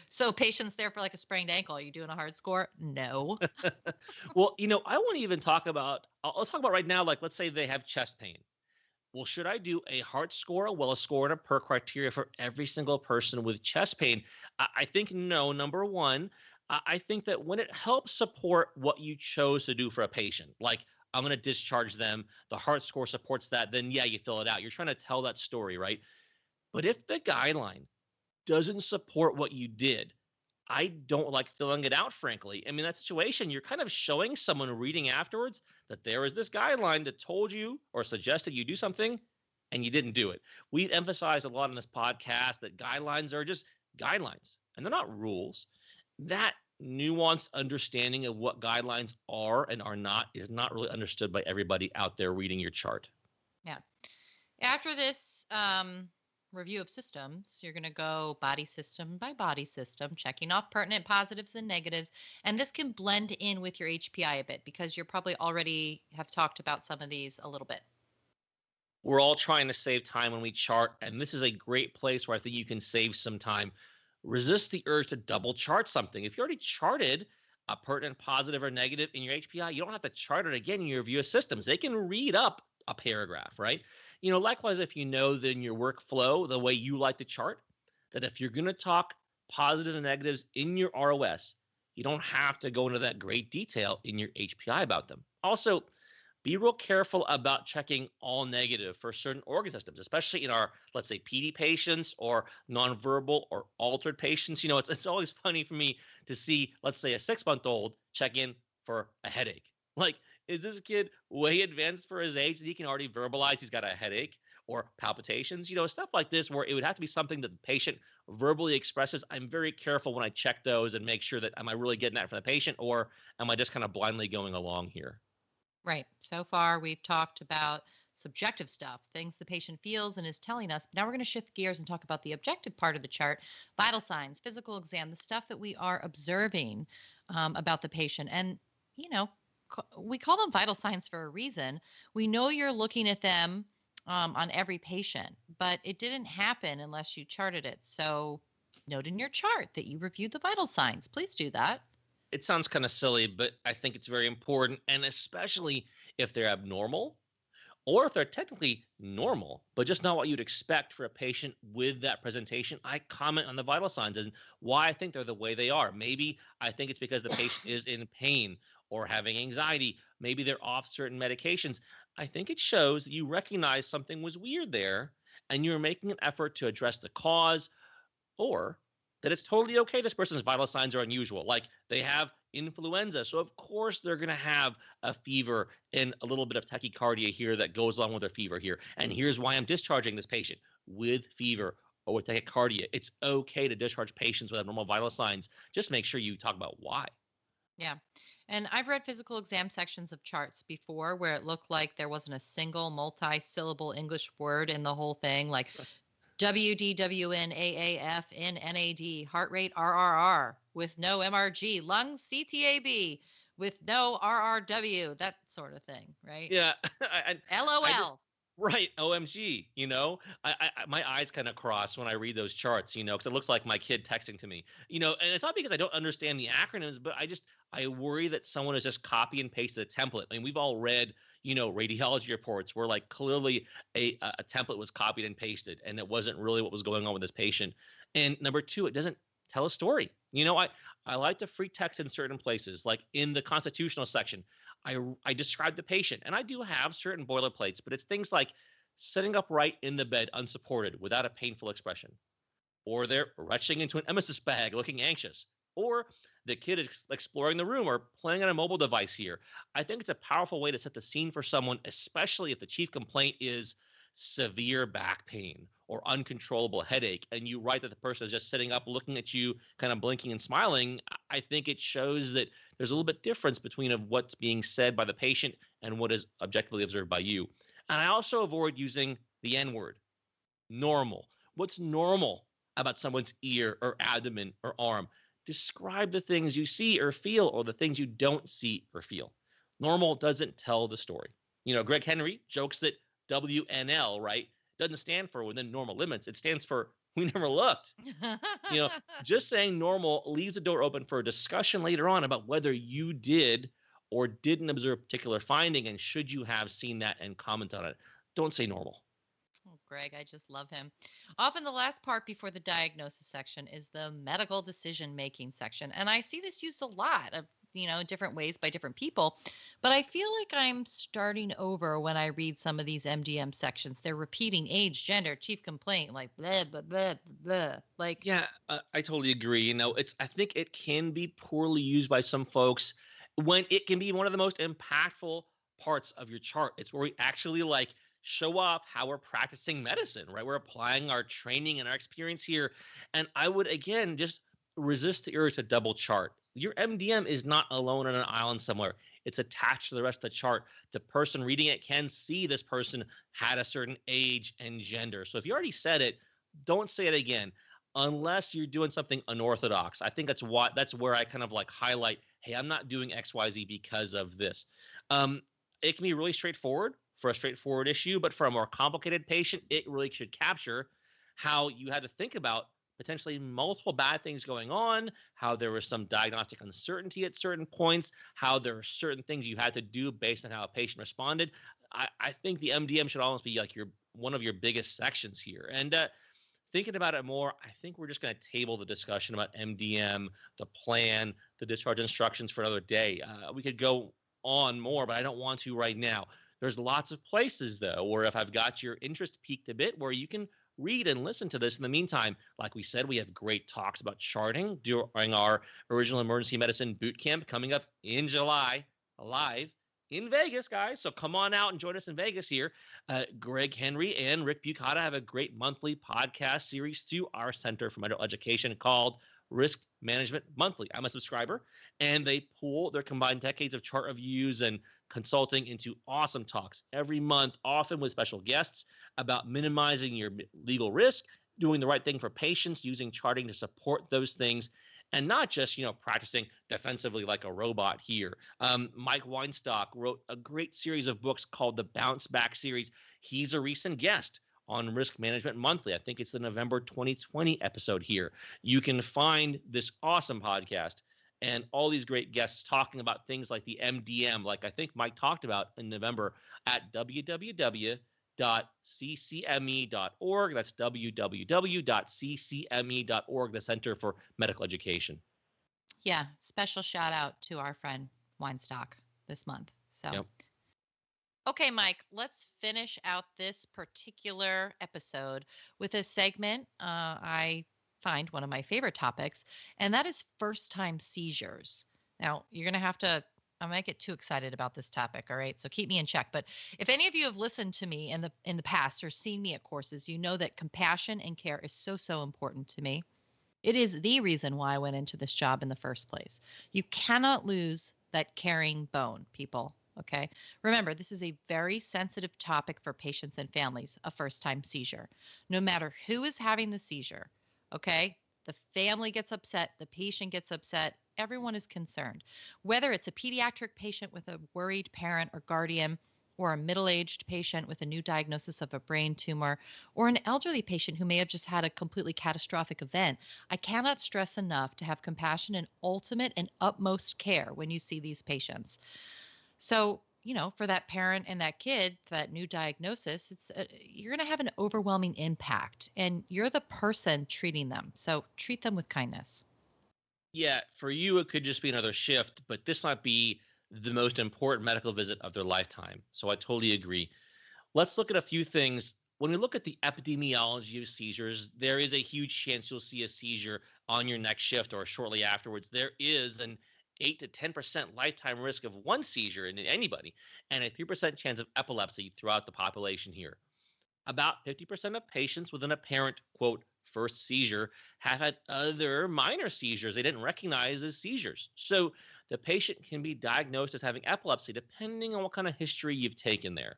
so patients there for like a sprained ankle, are you doing a hard score? No. Well, I won't even talk about, let's talk about right now, like, let's say they have chest pain. Well, should I do a heart score, a well score, and a PERC criteria for every single person with chest pain? I think no. Number one, I think that when it helps support what you chose to do for a patient, like I'm going to discharge them, the heart score supports that, then yeah, you fill it out. You're trying to tell that story, right? But if the guideline doesn't support what you did, I don't like filling it out, frankly. I mean, that situation, you're kind of showing someone reading afterwards that there is this guideline that told you or suggested you do something and you didn't do it. We've emphasized a lot in this podcast that guidelines are just guidelines and they're not rules. That nuanced understanding of what guidelines are and are not is not really understood by everybody out there reading your chart. Yeah. After this review of systems, you're going to go body system by body system, checking off pertinent positives and negatives. And this can blend in with your HPI a bit because you're probably already have talked about some of these a little bit. We're all trying to save time when we chart, and this is a great place where I think you can save some time. Resist the urge to double chart something. If you already charted a pertinent positive or negative in your HPI, you don't have to chart it again in your review of systems. They can read up a paragraph, right? Likewise, if you know that in your workflow, the way you like to chart, that if you're going to talk positives and negatives in your ROS, you don't have to go into that great detail in your HPI about them. Also, be real careful about checking all negative for certain organ systems, especially in our, let's say, PD patients or nonverbal or altered patients. It's always funny for me to see, let's say, a 6-month-old check in for a headache. Like, is this kid way advanced for his age that he can already verbalize he's got a headache or palpitations? Stuff like this where it would have to be something that the patient verbally expresses. I'm very careful when I check those and make sure that am I really getting that from the patient, or am I just kind of blindly going along here? Right. So far, we've talked about subjective stuff, things the patient feels and is telling us. But now we're going to shift gears and talk about the objective part of the chart, vital signs, physical exam, the stuff that we are observing about the patient. And, we call them vital signs for a reason. We know you're looking at them on every patient, but it didn't happen unless you charted it. So note in your chart that you reviewed the vital signs. Please do that. It sounds kind of silly, but I think it's very important, and especially if they're abnormal or if they're technically normal, but just not what you'd expect for a patient with that presentation. I comment on the vital signs and why I think they're the way they are. Maybe I think it's because the patient is in pain or having anxiety. Maybe they're off certain medications. I think it shows that you recognize something was weird there and you're making an effort to address the cause, or that it's totally okay this person's vital signs are unusual. Like they have influenza, so of course they're going to have a fever and a little bit of tachycardia here that goes along with their fever here. And here's why I'm discharging this patient with fever or with tachycardia. It's okay to discharge patients with abnormal vital signs. Just make sure you talk about why. Yeah. And I've read physical exam sections of charts before where it looked like there wasn't a single multi-syllable English word in the whole thing, like WDWNAAF heart rate RRR with no MRG, lungs CTAB with no RRW, that sort of thing, right? Yeah, I just LOL. right. OMG, my eyes kind of cross when I read those charts, because it looks like my kid texting to me, and it's not because I don't understand the acronyms, but I worry that someone has just copy and pasted a template. I mean, we've all read, radiology reports where like clearly a template was copied and pasted, and it wasn't really what was going on with this patient. And number two, it doesn't tell a story. I like to free text in certain places, like in the constitutional section. I describe the patient, and I do have certain boilerplates, but it's things like sitting upright in the bed unsupported without a painful expression, or they're retching into an emesis bag looking anxious, or the kid is exploring the room or playing on a mobile device here. I think it's a powerful way to set the scene for someone, especially if the chief complaint is severe back pain or uncontrollable headache, and you write that the person is just sitting up looking at you kind of blinking and smiling. I think it shows that there's a little bit difference between of what's being said by the patient and what is objectively observed by you. And I also avoid using the N word. Normal. What's normal about someone's ear or abdomen or arm? Describe the things you see or feel, or the things you don't see or feel. Normal doesn't tell the story. Greg Henry jokes that WNL, right, doesn't stand for within normal limits. It stands for we never looked. Just saying normal leaves the door open for a discussion later on about whether you did or didn't observe a particular finding, and should you have seen that and comment on it. Don't say normal. Oh, Greg, I just love him. Often the last part before the diagnosis section is the medical decision making section. And I see this used a lot of, different ways by different people. But I feel like I'm starting over when I read some of these MDM sections. They're repeating age, gender, chief complaint, like blah, blah, blah, blah. Like, yeah, I totally agree. I think it can be poorly used by some folks when it can be one of the most impactful parts of your chart. It's where we actually like show off how we're practicing medicine, right? We're applying our training and our experience here. And I would, again, just resist the urge to double chart. Your MDM is not alone on an island somewhere. It's attached to the rest of the chart. The person reading it can see this person had a certain age and gender. So if you already said it, don't say it again unless you're doing something unorthodox. I think that's where I kind of like highlight, hey, I'm not doing XYZ because of this. It can be really straightforward for a straightforward issue, but for a more complicated patient, it really should capture how you had to think about potentially multiple bad things going on, how there was some diagnostic uncertainty at certain points, how there are certain things you had to do based on how a patient responded. I think the MDM should almost be like one of your biggest sections here. And thinking about it more, I think we're just going to table the discussion about MDM, the plan, the discharge instructions for another day. We could go on more, but I don't want to right now. There's lots of places, though, where if I've got your interest piqued a bit, where you can read and listen to this in the meantime. Like we said, we have great talks about charting during our original emergency medicine boot camp coming up in July, live in Vegas, guys. So come on out and join us in Vegas here. Greg Henry and Rick Bucata have a great monthly podcast series through our Center for Medical Education called Risk Management Monthly. I'm a subscriber, and they pool their combined decades of chart reviews and consulting into awesome talks every month, often with special guests, about minimizing your legal risk, doing the right thing for patients, using charting to support those things, and not just, practicing defensively like a robot here. Mike Weinstock wrote a great series of books called the Bouncebacks series. He's a recent guest on Risk Management Monthly. I think it's the November 2020 episode here. You can find this awesome podcast and all these great guests talking about things like the MDM, like I think Mike talked about in November, at www.ccme.org. That's www.ccme.org, the Center for Medical Education. Yeah, special shout out to our friend Weinstock this month. So, yep. Okay, Mike, let's finish out this particular episode with a segment I find one of my favorite topics, and that is first-time seizures. Now, you're going to have to, I might get too excited about this topic, all right? So keep me in check. But if any of you have listened to me in the past or seen me at courses, you know that compassion and care is so important to me. It is the reason why I went into this job in the first place. You cannot lose that caring bone, people. Okay. Remember, this is a very sensitive topic for patients and families, a first-time seizure. No matter who is having the seizure, okay, the family gets upset, the patient gets upset, everyone is concerned. Whether it's a pediatric patient with a worried parent or guardian, or a middle-aged patient with a new diagnosis of a brain tumor, or an elderly patient who may have just had a completely catastrophic event, I cannot stress enough to have compassion and ultimate and utmost care when you see these patients. So, for that parent and that kid, that new diagnosis, you're going to have an overwhelming impact, and you're the person treating them. So treat them with kindness. Yeah, for you, it could just be another shift, but this might be the most important medical visit of their lifetime. So I totally agree. Let's look at a few things. When we look at the epidemiology of seizures, there is a huge chance you'll see a seizure on your next shift or shortly afterwards. There is an 8 to 10% lifetime risk of one seizure in anybody and a 3% chance of epilepsy throughout the population here. About 50% of patients with an apparent, quote, first seizure have had other minor seizures they didn't recognize as seizures. So the patient can be diagnosed as having epilepsy depending on what kind of history you've taken there.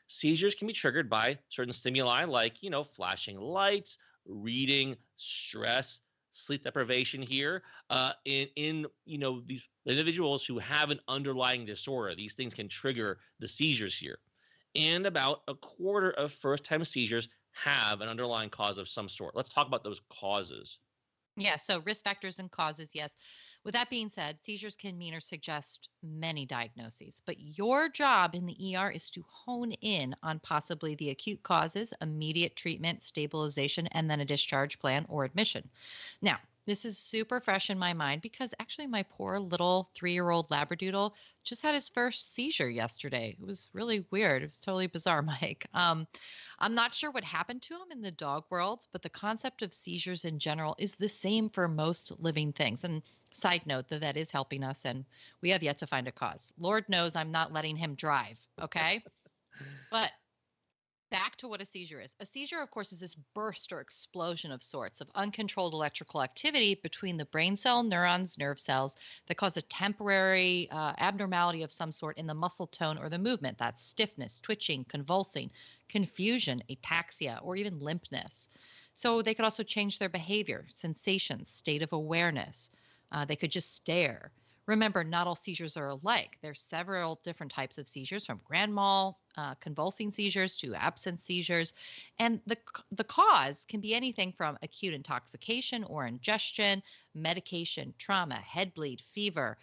Seizures can be triggered by certain stimuli like, flashing lights, reading, stress, sleep deprivation here. In these individuals who have an underlying disorder, these things can trigger the seizures here. And about a quarter of first-time seizures have an underlying cause of some sort. Let's talk about those causes. Yeah, so risk factors and causes, yes. With that being said, seizures can mean or suggest many diagnoses, but your job in the ER is to hone in on possibly the acute causes, immediate treatment, stabilization, and then a discharge plan or admission. Now, this is super fresh in my mind because actually my poor little 3-year-old Labradoodle just had his first seizure yesterday. It was really weird. It was totally bizarre, Mike. I'm not sure what happened to him in the dog world, but the concept of seizures in general is the same for most living things. And side note, the vet is helping us, and we have yet to find a cause. Lord knows I'm not letting him drive, okay? But back to what a seizure is. A seizure, of course, is this burst or explosion of sorts of uncontrolled electrical activity between the brain cell, neurons, nerve cells that cause a temporary abnormality of some sort in the muscle tone or the movement. That's stiffness, twitching, convulsing, confusion, ataxia, or even limpness. So they could also change their behavior, sensations, state of awareness. They could just stare. Remember, not all seizures are alike. There's several different types of seizures, from grand mal, convulsing seizures to absence seizures. And the cause can be anything from acute intoxication or ingestion, medication, trauma, head bleed, fever,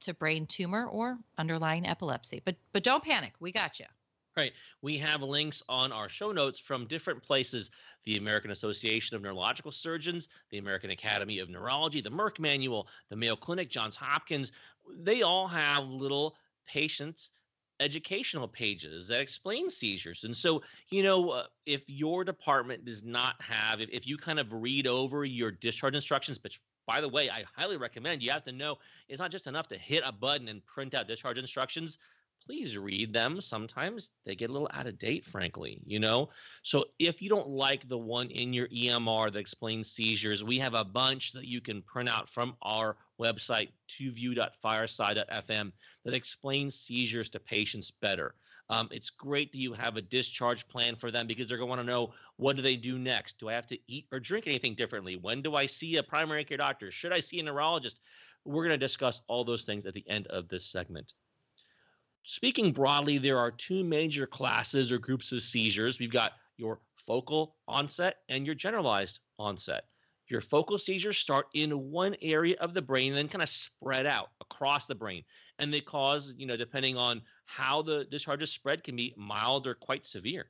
to brain tumor or underlying epilepsy. But don't panic. We got you. Right. We have links on our show notes from different places: the American Association of Neurological Surgeons, the American Academy of Neurology, the Merck Manual, the Mayo Clinic, Johns Hopkins. They all have little patients' educational pages that explain seizures. And so, if your department does not have, if you kind of read over your discharge instructions, which, by the way, I highly recommend, you have to know it's not just enough to hit a button and print out discharge instructions. Please read them. Sometimes they get a little out of date, frankly, So if you don't like the one in your EMR that explains seizures, we have a bunch that you can print out from our website, twoview.fireside.fm, that explains seizures to patients better. It's great that you have a discharge plan for them because they're going to want to know, what do they do next? Do I have to eat or drink anything differently? When do I see a primary care doctor? Should I see a neurologist? We're going to discuss all those things at the end of this segment. Speaking broadly, there are two major classes or groups of seizures. We've got your focal onset and your generalized onset. Your focal seizures start in one area of the brain and then kind of spread out across the brain. And they cause, depending on how the discharge is spread, can be mild or quite severe.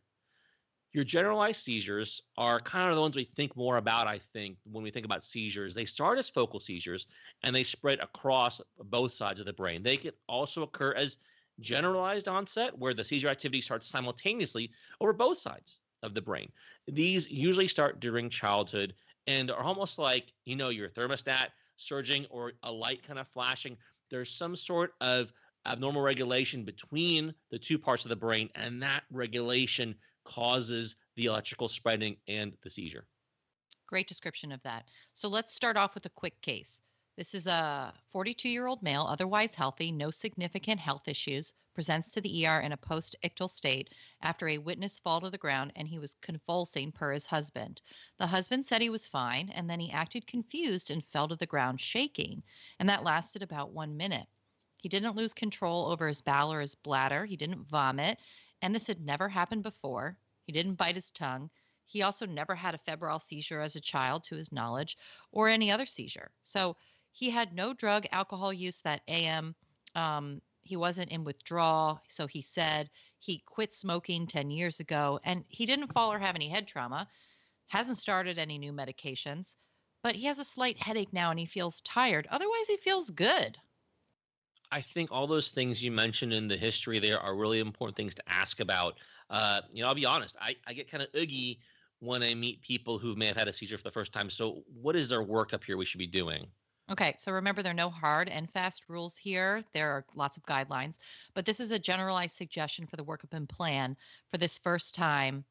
Your generalized seizures are kind of the ones we think more about, I think, when we think about seizures. They start as focal seizures and they spread across both sides of the brain. They can also occur as generalized onset, where the seizure activity starts simultaneously over both sides of the brain. These usually start during childhood and are almost like, your thermostat surging or a light kind of flashing. There's some sort of abnormal regulation between the two parts of the brain, and that regulation causes the electrical spreading and the seizure. Great description of that. So let's start off with a quick case. This is a 42-year-old male, otherwise healthy, no significant health issues, presents to the ER in a post-ictal state after a witness fall to the ground and he was convulsing per his husband. The husband said he was fine, and then he acted confused and fell to the ground shaking, and that lasted about 1 minute. He didn't lose control over his bowel or his bladder. He didn't vomit, and this had never happened before. He didn't bite his tongue. He also never had a febrile seizure as a child, to his knowledge, or any other seizure. So he had no drug, alcohol use that AM. He wasn't in withdrawal. So he said he quit smoking 10 years ago, and he didn't fall or have any head trauma, hasn't started any new medications, but he has a slight headache now and he feels tired. Otherwise, he feels good. I think all those things you mentioned in the history there are really important things to ask about. I'll be honest, I get kind of oogie when I meet people who may have had a seizure for the first time. So what is our workup here we should be doing? Okay, so remember, there are no hard and fast rules here. There are lots of guidelines, but this is a generalized suggestion for the workup and plan for this first time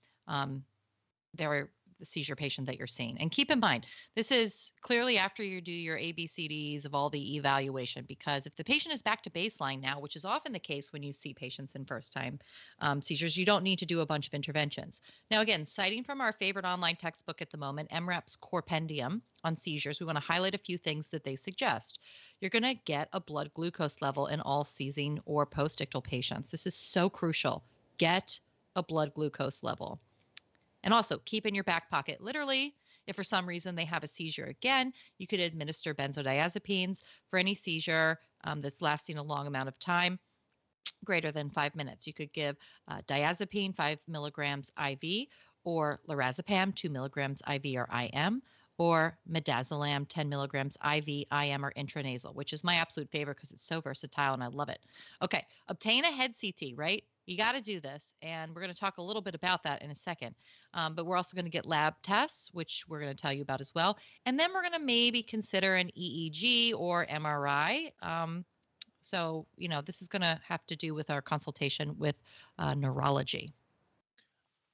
the seizure patient that you're seeing. And keep in mind, this is clearly after you do your ABCDs of all the evaluation, because if the patient is back to baseline now, which is often the case when you see patients in first-time seizures, you don't need to do a bunch of interventions. Now, again, citing from our favorite online textbook at the moment, MRAP's Compendium on seizures, we want to highlight a few things that they suggest. You're going to get a blood glucose level in all seizing or post-ictal patients. This is so crucial. Get a blood glucose level. And also keep in your back pocket, literally, if for some reason they have a seizure again, you could administer benzodiazepines for any seizure that's lasting a long amount of time, greater than 5 minutes. You could give diazepine 5 milligrams IV, or lorazepam 2 milligrams IV or IM, or midazolam 10 milligrams IV, IM, or intranasal, which is my absolute favorite because it's so versatile and I love it. Okay, obtain a head CT, right? You got to do this, and we're going to talk a little bit about that in a second. But we're also going to get lab tests, which we're going to tell you about as well. And then we're going to maybe consider an EEG or MRI. So, this is going to have to do with our consultation with neurology.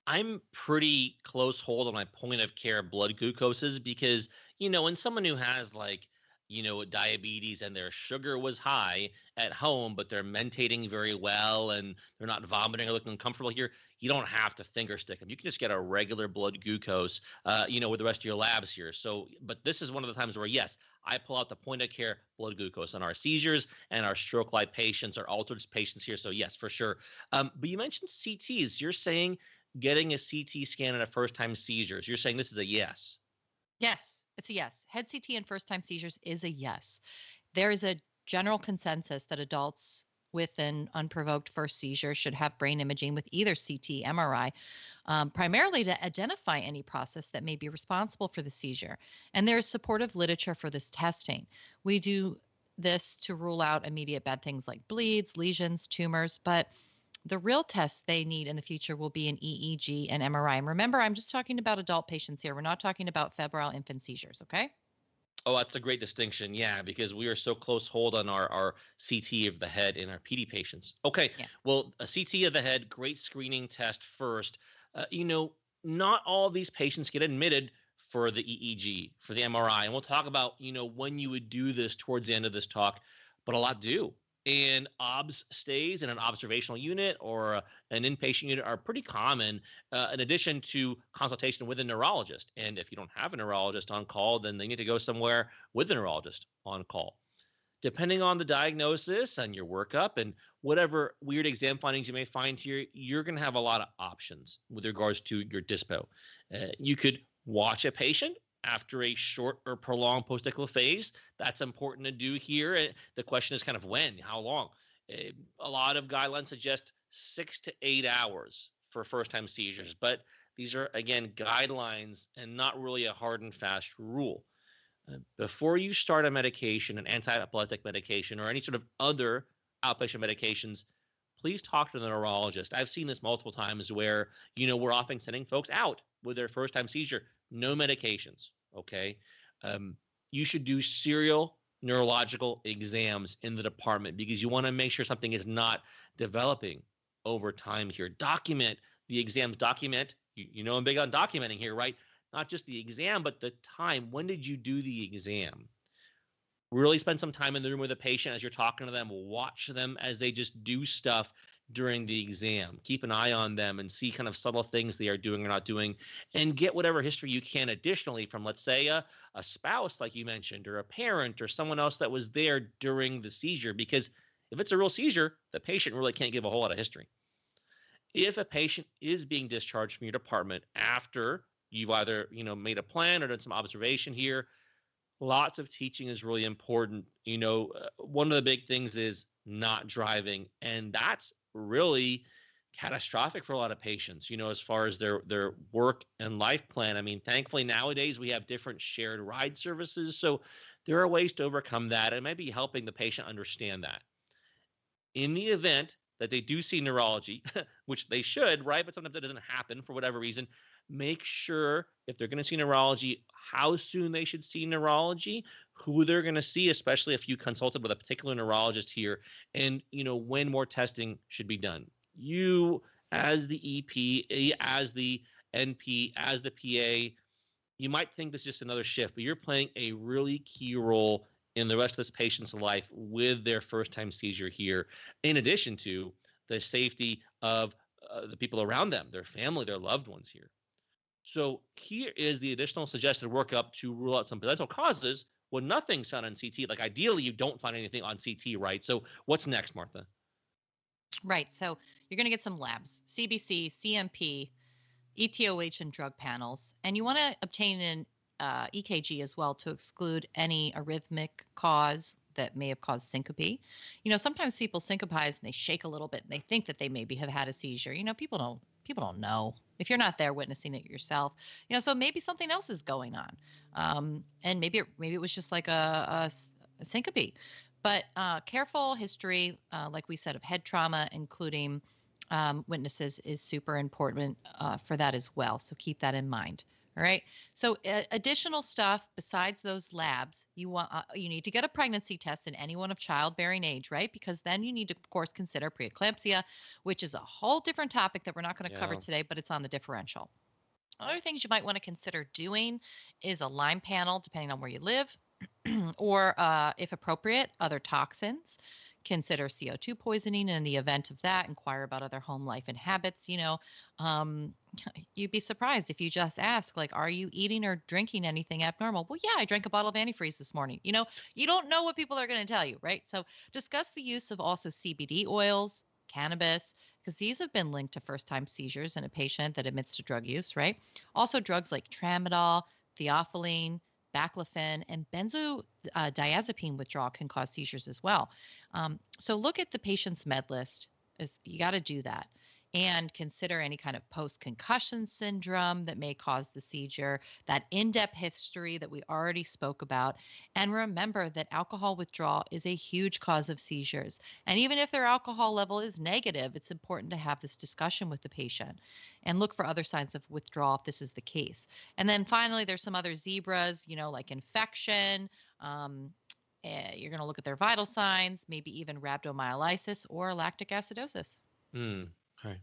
I'm pretty close hold on my point of care blood glucoses because, when someone who has diabetes and their sugar was high at home, but they're mentating very well and they're not vomiting or looking uncomfortable here, you don't have to finger stick them. You can just get a regular blood glucose, with the rest of your labs here. So, but this is one of the times where, yes, I pull out the point of care blood glucose on our seizures and our stroke-like patients, our altered patients here. So yes, for sure. But you mentioned CTs. You're saying getting a CT scan in a first-time seizures. You're saying this is a yes. Yes. It's a yes. Head CT in first-time seizures is a yes. There is a general consensus that adults with an unprovoked first seizure should have brain imaging with either CT, MRI, primarily to identify any process that may be responsible for the seizure. And there is supportive literature for this testing. We do this to rule out immediate bad things like bleeds, lesions, tumors, but the real tests they need in the future will be an EEG and MRI. And remember, I'm just talking about adult patients here. We're not talking about febrile infant seizures, okay? Oh, that's a great distinction. Yeah, because we are so close hold on our CT of the head in our PD patients. Okay, yeah. Well, a CT of the head, great screening test first. Not all of these patients get admitted for the EEG, for the MRI. And we'll talk about, when you would do this towards the end of this talk, but a lot do. And OBS stays in an observational unit or an inpatient unit are pretty common, in addition to consultation with a neurologist. And if you don't have a neurologist on call, then they need to go somewhere with a neurologist on call. Depending on the diagnosis and your workup and whatever weird exam findings you may find here, you're going to have a lot of options with regards to your dispo. You could watch a patient after a short or prolonged post-ictal phase. That's important to do here. The question is kind of when, how long? A lot of guidelines suggest 6 to 8 hours for first-time seizures, but these are, again, guidelines and not really a hard and fast rule. Before you start a medication, an anti-epileptic medication, or any sort of other outpatient medications, please talk to the neurologist. I've seen this multiple times where, we're often sending folks out with their first-time seizure, no medications, okay? You should do serial neurological exams in the department because you want to make sure something is not developing over time here. Document the exams. Document, I'm big on documenting here, right? not just the exam, but the time. When did you do the exam? Really spend some time in the room with the patient as you're talking to them. Watch them as they just do stuff during the exam. Keep an eye on them and see kind of subtle things they are doing or not doing, and get whatever history you can additionally from, let's say, a spouse, like you mentioned, or a parent or someone else that was there during the seizure. Because if it's a real seizure, the patient really can't give a whole lot of history. If a patient is being discharged from your department after you've either, made a plan or done some observation here, lots of teaching is really important. One of the big things is not driving, and that's really catastrophic for a lot of patients, as far as their work and life plan. I mean, thankfully nowadays we have different shared ride services, so there are ways to overcome that, and maybe helping the patient understand that. In the event that they do see neurology, which they should, right? But sometimes it doesn't happen for whatever reason. Make sure if they're going to see neurology, how soon they should see neurology, who they're going to see, especially if you consulted with a particular neurologist here, and when more testing should be done. You, as the EP, as the NP, as the PA, you might think this is just another shift, but you're playing a really key role in the rest of this patient's life with their first-time seizure here, in addition to the safety of the people around them, their family, their loved ones here. So here is the additional suggested workup to rule out some potential causes when nothing's found on CT. Like ideally, you don't find anything on CT, right? So what's next, Martha? Right. So you're going to get some labs, CBC, CMP, ETOH, and drug panels. And you want to obtain an EKG as well to exclude any arrhythmic cause that may have caused syncope. Sometimes people syncopize and they shake a little bit and they think that they maybe have had a seizure. People don't know if you're not there witnessing it yourself. So maybe something else is going on, and maybe it was just like a syncope. But careful history, like we said, of head trauma, including witnesses, is super important for that as well. So keep that in mind. All right. So additional stuff besides those labs, you need to get a pregnancy test in anyone of childbearing age, right? Because then you need to, of course, consider preeclampsia, which is a whole different topic that we're not going to cover today, but it's on the differential. Other things you might want to consider doing is a Lyme panel, depending on where you live, or if appropriate, other toxins. Consider CO2 poisoning. In the event of that, inquire about other home life and habits. You'd be surprised if you just ask, like, are you eating or drinking anything abnormal? Well, yeah, I drank a bottle of antifreeze this morning. You don't know what people are going to tell you, right? So discuss the use of also CBD oils, cannabis, because these have been linked to first-time seizures in a patient that admits to drug use, right? Also drugs like tramadol, theophylline, baclofen, and benzodiazepine withdrawal can cause seizures as well. So look at the patient's med list. You got to do that. And consider any kind of post-concussion syndrome that may cause the seizure, that in-depth history that we already spoke about. And remember that alcohol withdrawal is a huge cause of seizures. And even if their alcohol level is negative, it's important to have this discussion with the patient and look for other signs of withdrawal if this is the case. And then finally, there's some other zebras, like infection. You're going to look at their vital signs, maybe even rhabdomyolysis or lactic acidosis. Okay.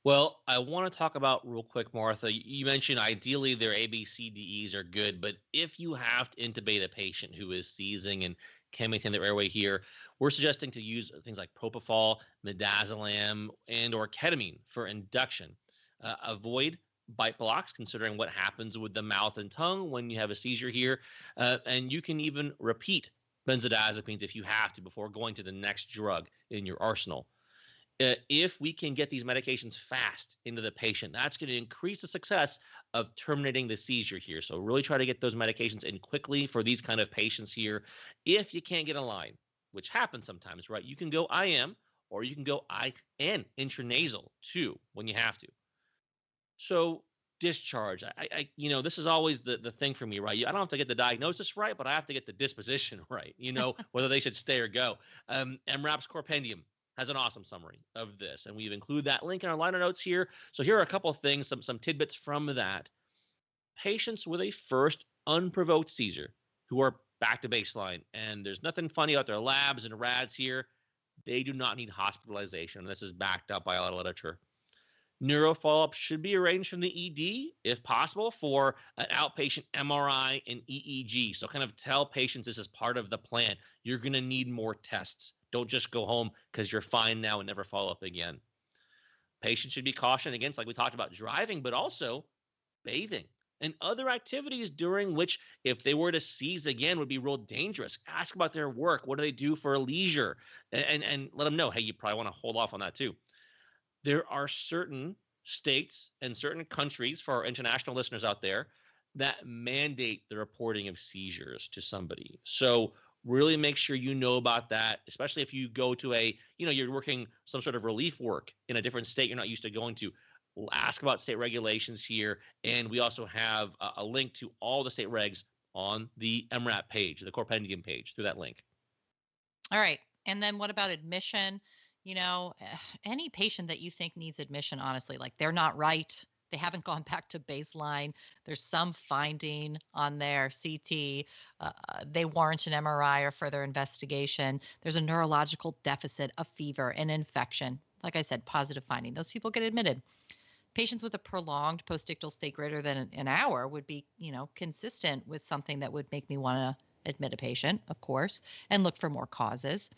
Well, I want to talk about real quick, Martha. You mentioned ideally their ABCDEs are good, but if you have to intubate a patient who is seizing and can't maintain their airway here, we're suggesting to use things like propofol, midazolam, and or ketamine for induction. Avoid bite blocks, considering what happens with the mouth and tongue when you have a seizure here. And you can even repeat benzodiazepines if you have to before going to the next drug in your arsenal. If we can get these medications fast into the patient, that's going to increase the success of terminating the seizure here. So really try to get those medications in quickly for these kind of patients here. If you can't get a line, which happens sometimes, right? You can go IM or you can go IN, intranasal too, when you have to. So discharge, this is always the thing for me, right? I don't have to get the diagnosis right, but I have to get the disposition right, whether they should stay or go. MRAP's Corpendium has an awesome summary of this, and we've included that link in our liner notes here. So here are a couple of things, some tidbits from that. Patients with a first unprovoked seizure who are back to baseline, and there's nothing funny about their labs and RADs here, they do not need hospitalization. This is backed up by a lot of literature. Neuro follow-up should be arranged from the ED, if possible, for an outpatient MRI and EEG. So kind of tell patients this is part of the plan. You're going to need more tests. Don't just go home because you're fine now and never follow up again. Patients should be cautioned against, like we talked about, driving, but also bathing and other activities during which, if they were to seize again, would be real dangerous. Ask about their work. What do they do for leisure? And let them know, hey, you probably want to hold off on that too. There are certain states and certain countries, for our international listeners out there, that mandate the reporting of seizures to somebody. So really make sure you know about that, especially if you go to you're working some sort of relief work in a different state you're not used to going to. We'll ask about state regulations here. And we also have a link to all the state regs on the MRAP page, the Corpendium page, through that link. All right. And then what about admission? Any patient that you think needs admission, honestly, like they're not right, they haven't gone back to baseline, there's some finding on their CT, they warrant an MRI or further investigation, there's a neurological deficit, a fever, an infection, like I said, positive finding, those people get admitted. Patients with a prolonged postictal state greater than an hour would be, consistent with something that would make me want to admit a patient, of course, and look for more causes.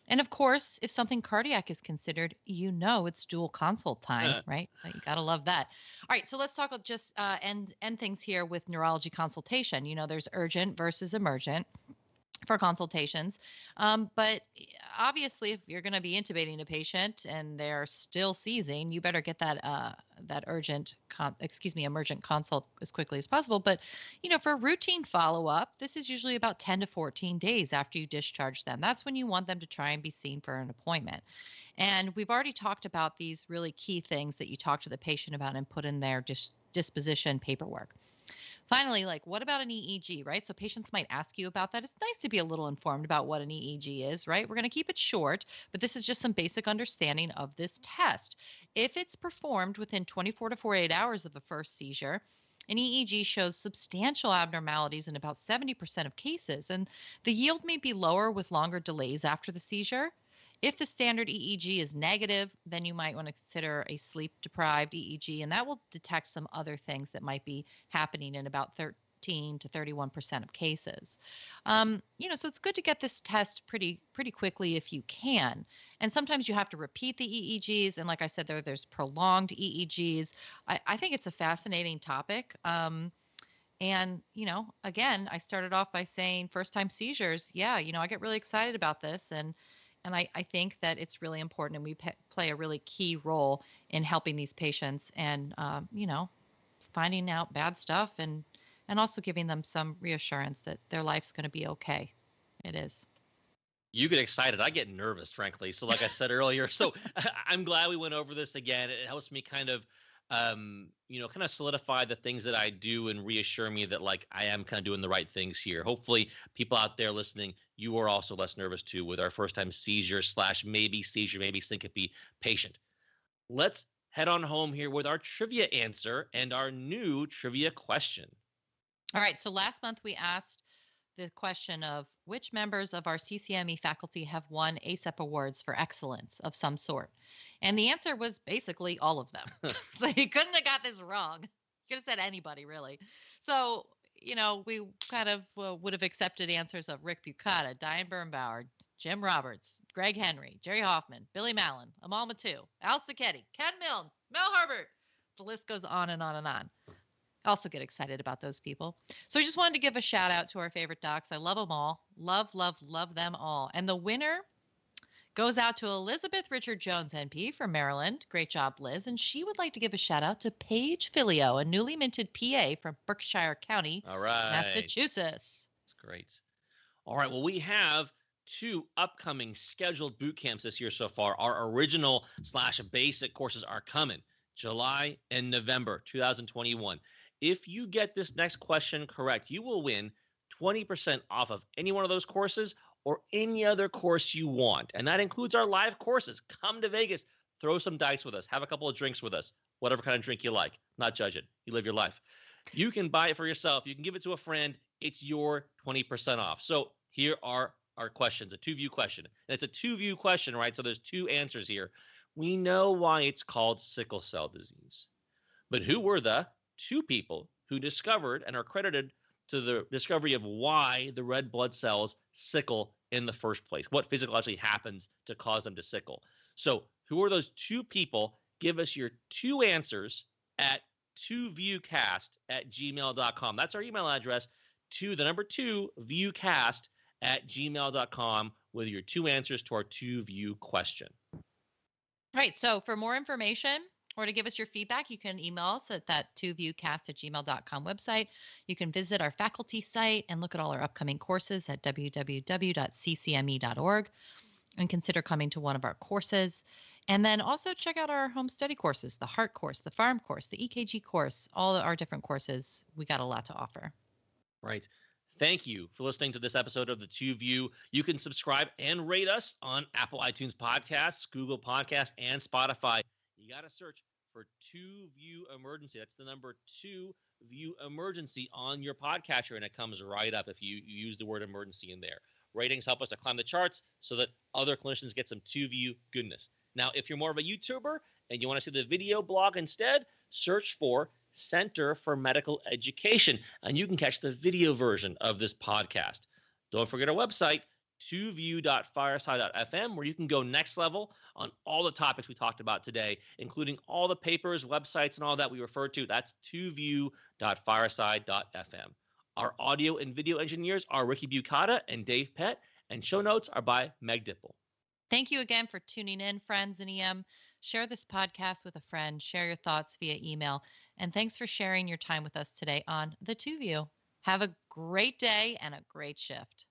And of course, if something cardiac is considered, it's dual consult time, right? You got to love that. All right, so let's talk just end things here with neurology consultation. There's urgent versus emergent for consultations. But obviously, if you're going to be intubating a patient and they're still seizing, you better get that emergent consult as quickly as possible. But, for routine follow-up, this is usually about 10 to 14 days after you discharge them. That's when you want them to try and be seen for an appointment. And we've already talked about these really key things that you talk to the patient about and put in their disposition paperwork. Finally, what about an EEG, right? So patients might ask you about that. It's nice to be a little informed about what an EEG is, right? We're going to keep it short, but this is just some basic understanding of this test. If it's performed within 24 to 48 hours of the first seizure, an EEG shows substantial abnormalities in about 70% of cases, and the yield may be lower with longer delays after the seizure. If the standard EEG is negative, then you might want to consider a sleep-deprived EEG, and that will detect some other things that might be happening in about 13 to 31% of cases. So it's good to get this test pretty quickly if you can. And sometimes you have to repeat the EEGs, and like I said, there's prolonged EEGs. I think it's a fascinating topic. And, again, I started off by saying first-time seizures. Yeah, I get really excited about this, and I think that it's really important, and we play a really key role in helping these patients and, finding out bad stuff and also giving them some reassurance that their life's going to be okay. It is. You get excited. I get nervous, frankly. So like I said earlier, so I'm glad we went over this again. It helps me kind of solidify the things that I do and reassure me that I am kind of doing the right things here. Hopefully people out there listening, you are also less nervous too with our first time seizure / maybe seizure, maybe syncope patient. Let's head on home here with our trivia answer and our new trivia question. All right. So last month we asked the question of which members of our CCME faculty have won ACEP awards for excellence of some sort. And the answer was basically all of them. So you couldn't have got this wrong. You could have said anybody, really. So, we kind of would have accepted answers of Rick Bucata, Diane Birnbauer, Jim Roberts, Greg Henry, Jerry Hoffman, Billy Mallon, Amal Mattu, Al Sacchetti, Ken Milne, Mel Herbert. The list goes on and on and on. Also get excited about those people. So I just wanted to give a shout out to our favorite docs. I love them all. Love, love, love them all. And the winner goes out to Elizabeth Richard Jones, NP from Maryland. Great job, Liz. And she would like to give a shout out to Paige Filio, a newly minted PA from Berkshire County, all right, Massachusetts. That's great. All right. Well, we have 2 upcoming scheduled boot camps this year so far. Our original / basic courses are coming July and November 2021. If you get this next question correct, you will win 20% off of any one of those courses or any other course you want. And that includes our live courses. Come to Vegas, throw some dice with us, have a couple of drinks with us, whatever kind of drink you like. Not judge it. You live your life. You can buy it for yourself. You can give it to a friend. It's your 20% off. So here are our questions, a 2-view question. And it's a 2-view question, right? So there's 2 answers here. we know why it's called sickle cell disease. But who were the 2 people who discovered and are credited to the discovery of why the red blood cells sickle in the first place? What physiologically happens to cause them to sickle? So who are those 2 people? Give us your 2 answers at 2viewcast@gmail.com. That's our email address, the number 2 viewcast@gmail.com with your 2 answers to our 2-view question. Right. So for more information or to give us your feedback, you can email us at that 2viewcast@gmail.com website. You can visit our faculty site and look at all our upcoming courses at www.ccme.org and consider coming to one of our courses. And then also check out our home study courses, the heart course, the farm course, the EKG course, all our different courses. We got a lot to offer. Right. Thank you for listening to this episode of the 2View. You can subscribe and rate us on Apple iTunes Podcasts, Google Podcasts, and Spotify. You got to search for 2View Emergency. That's the number 2View Emergency on your podcatcher, and it comes right up if you use the word emergency in there. Ratings help us to climb the charts so that other clinicians get some 2View goodness. Now, if you're more of a YouTuber and you want to see the video blog instead, search for Center for Medical Education, and you can catch the video version of this podcast. Don't forget our website, 2view.fireside.fm, where you can go next level on all the topics we talked about today, including all the papers, websites, and all that we referred to. That's 2view.fireside.fm. Our audio and video engineers are Ricky Bucata and Dave Pett, and show notes are by Meg Dipple. Thank you again for tuning in, friends in EM. Share this podcast with a friend. Share your thoughts via email. And thanks for sharing your time with us today on The 2View. Have a great day and a great shift.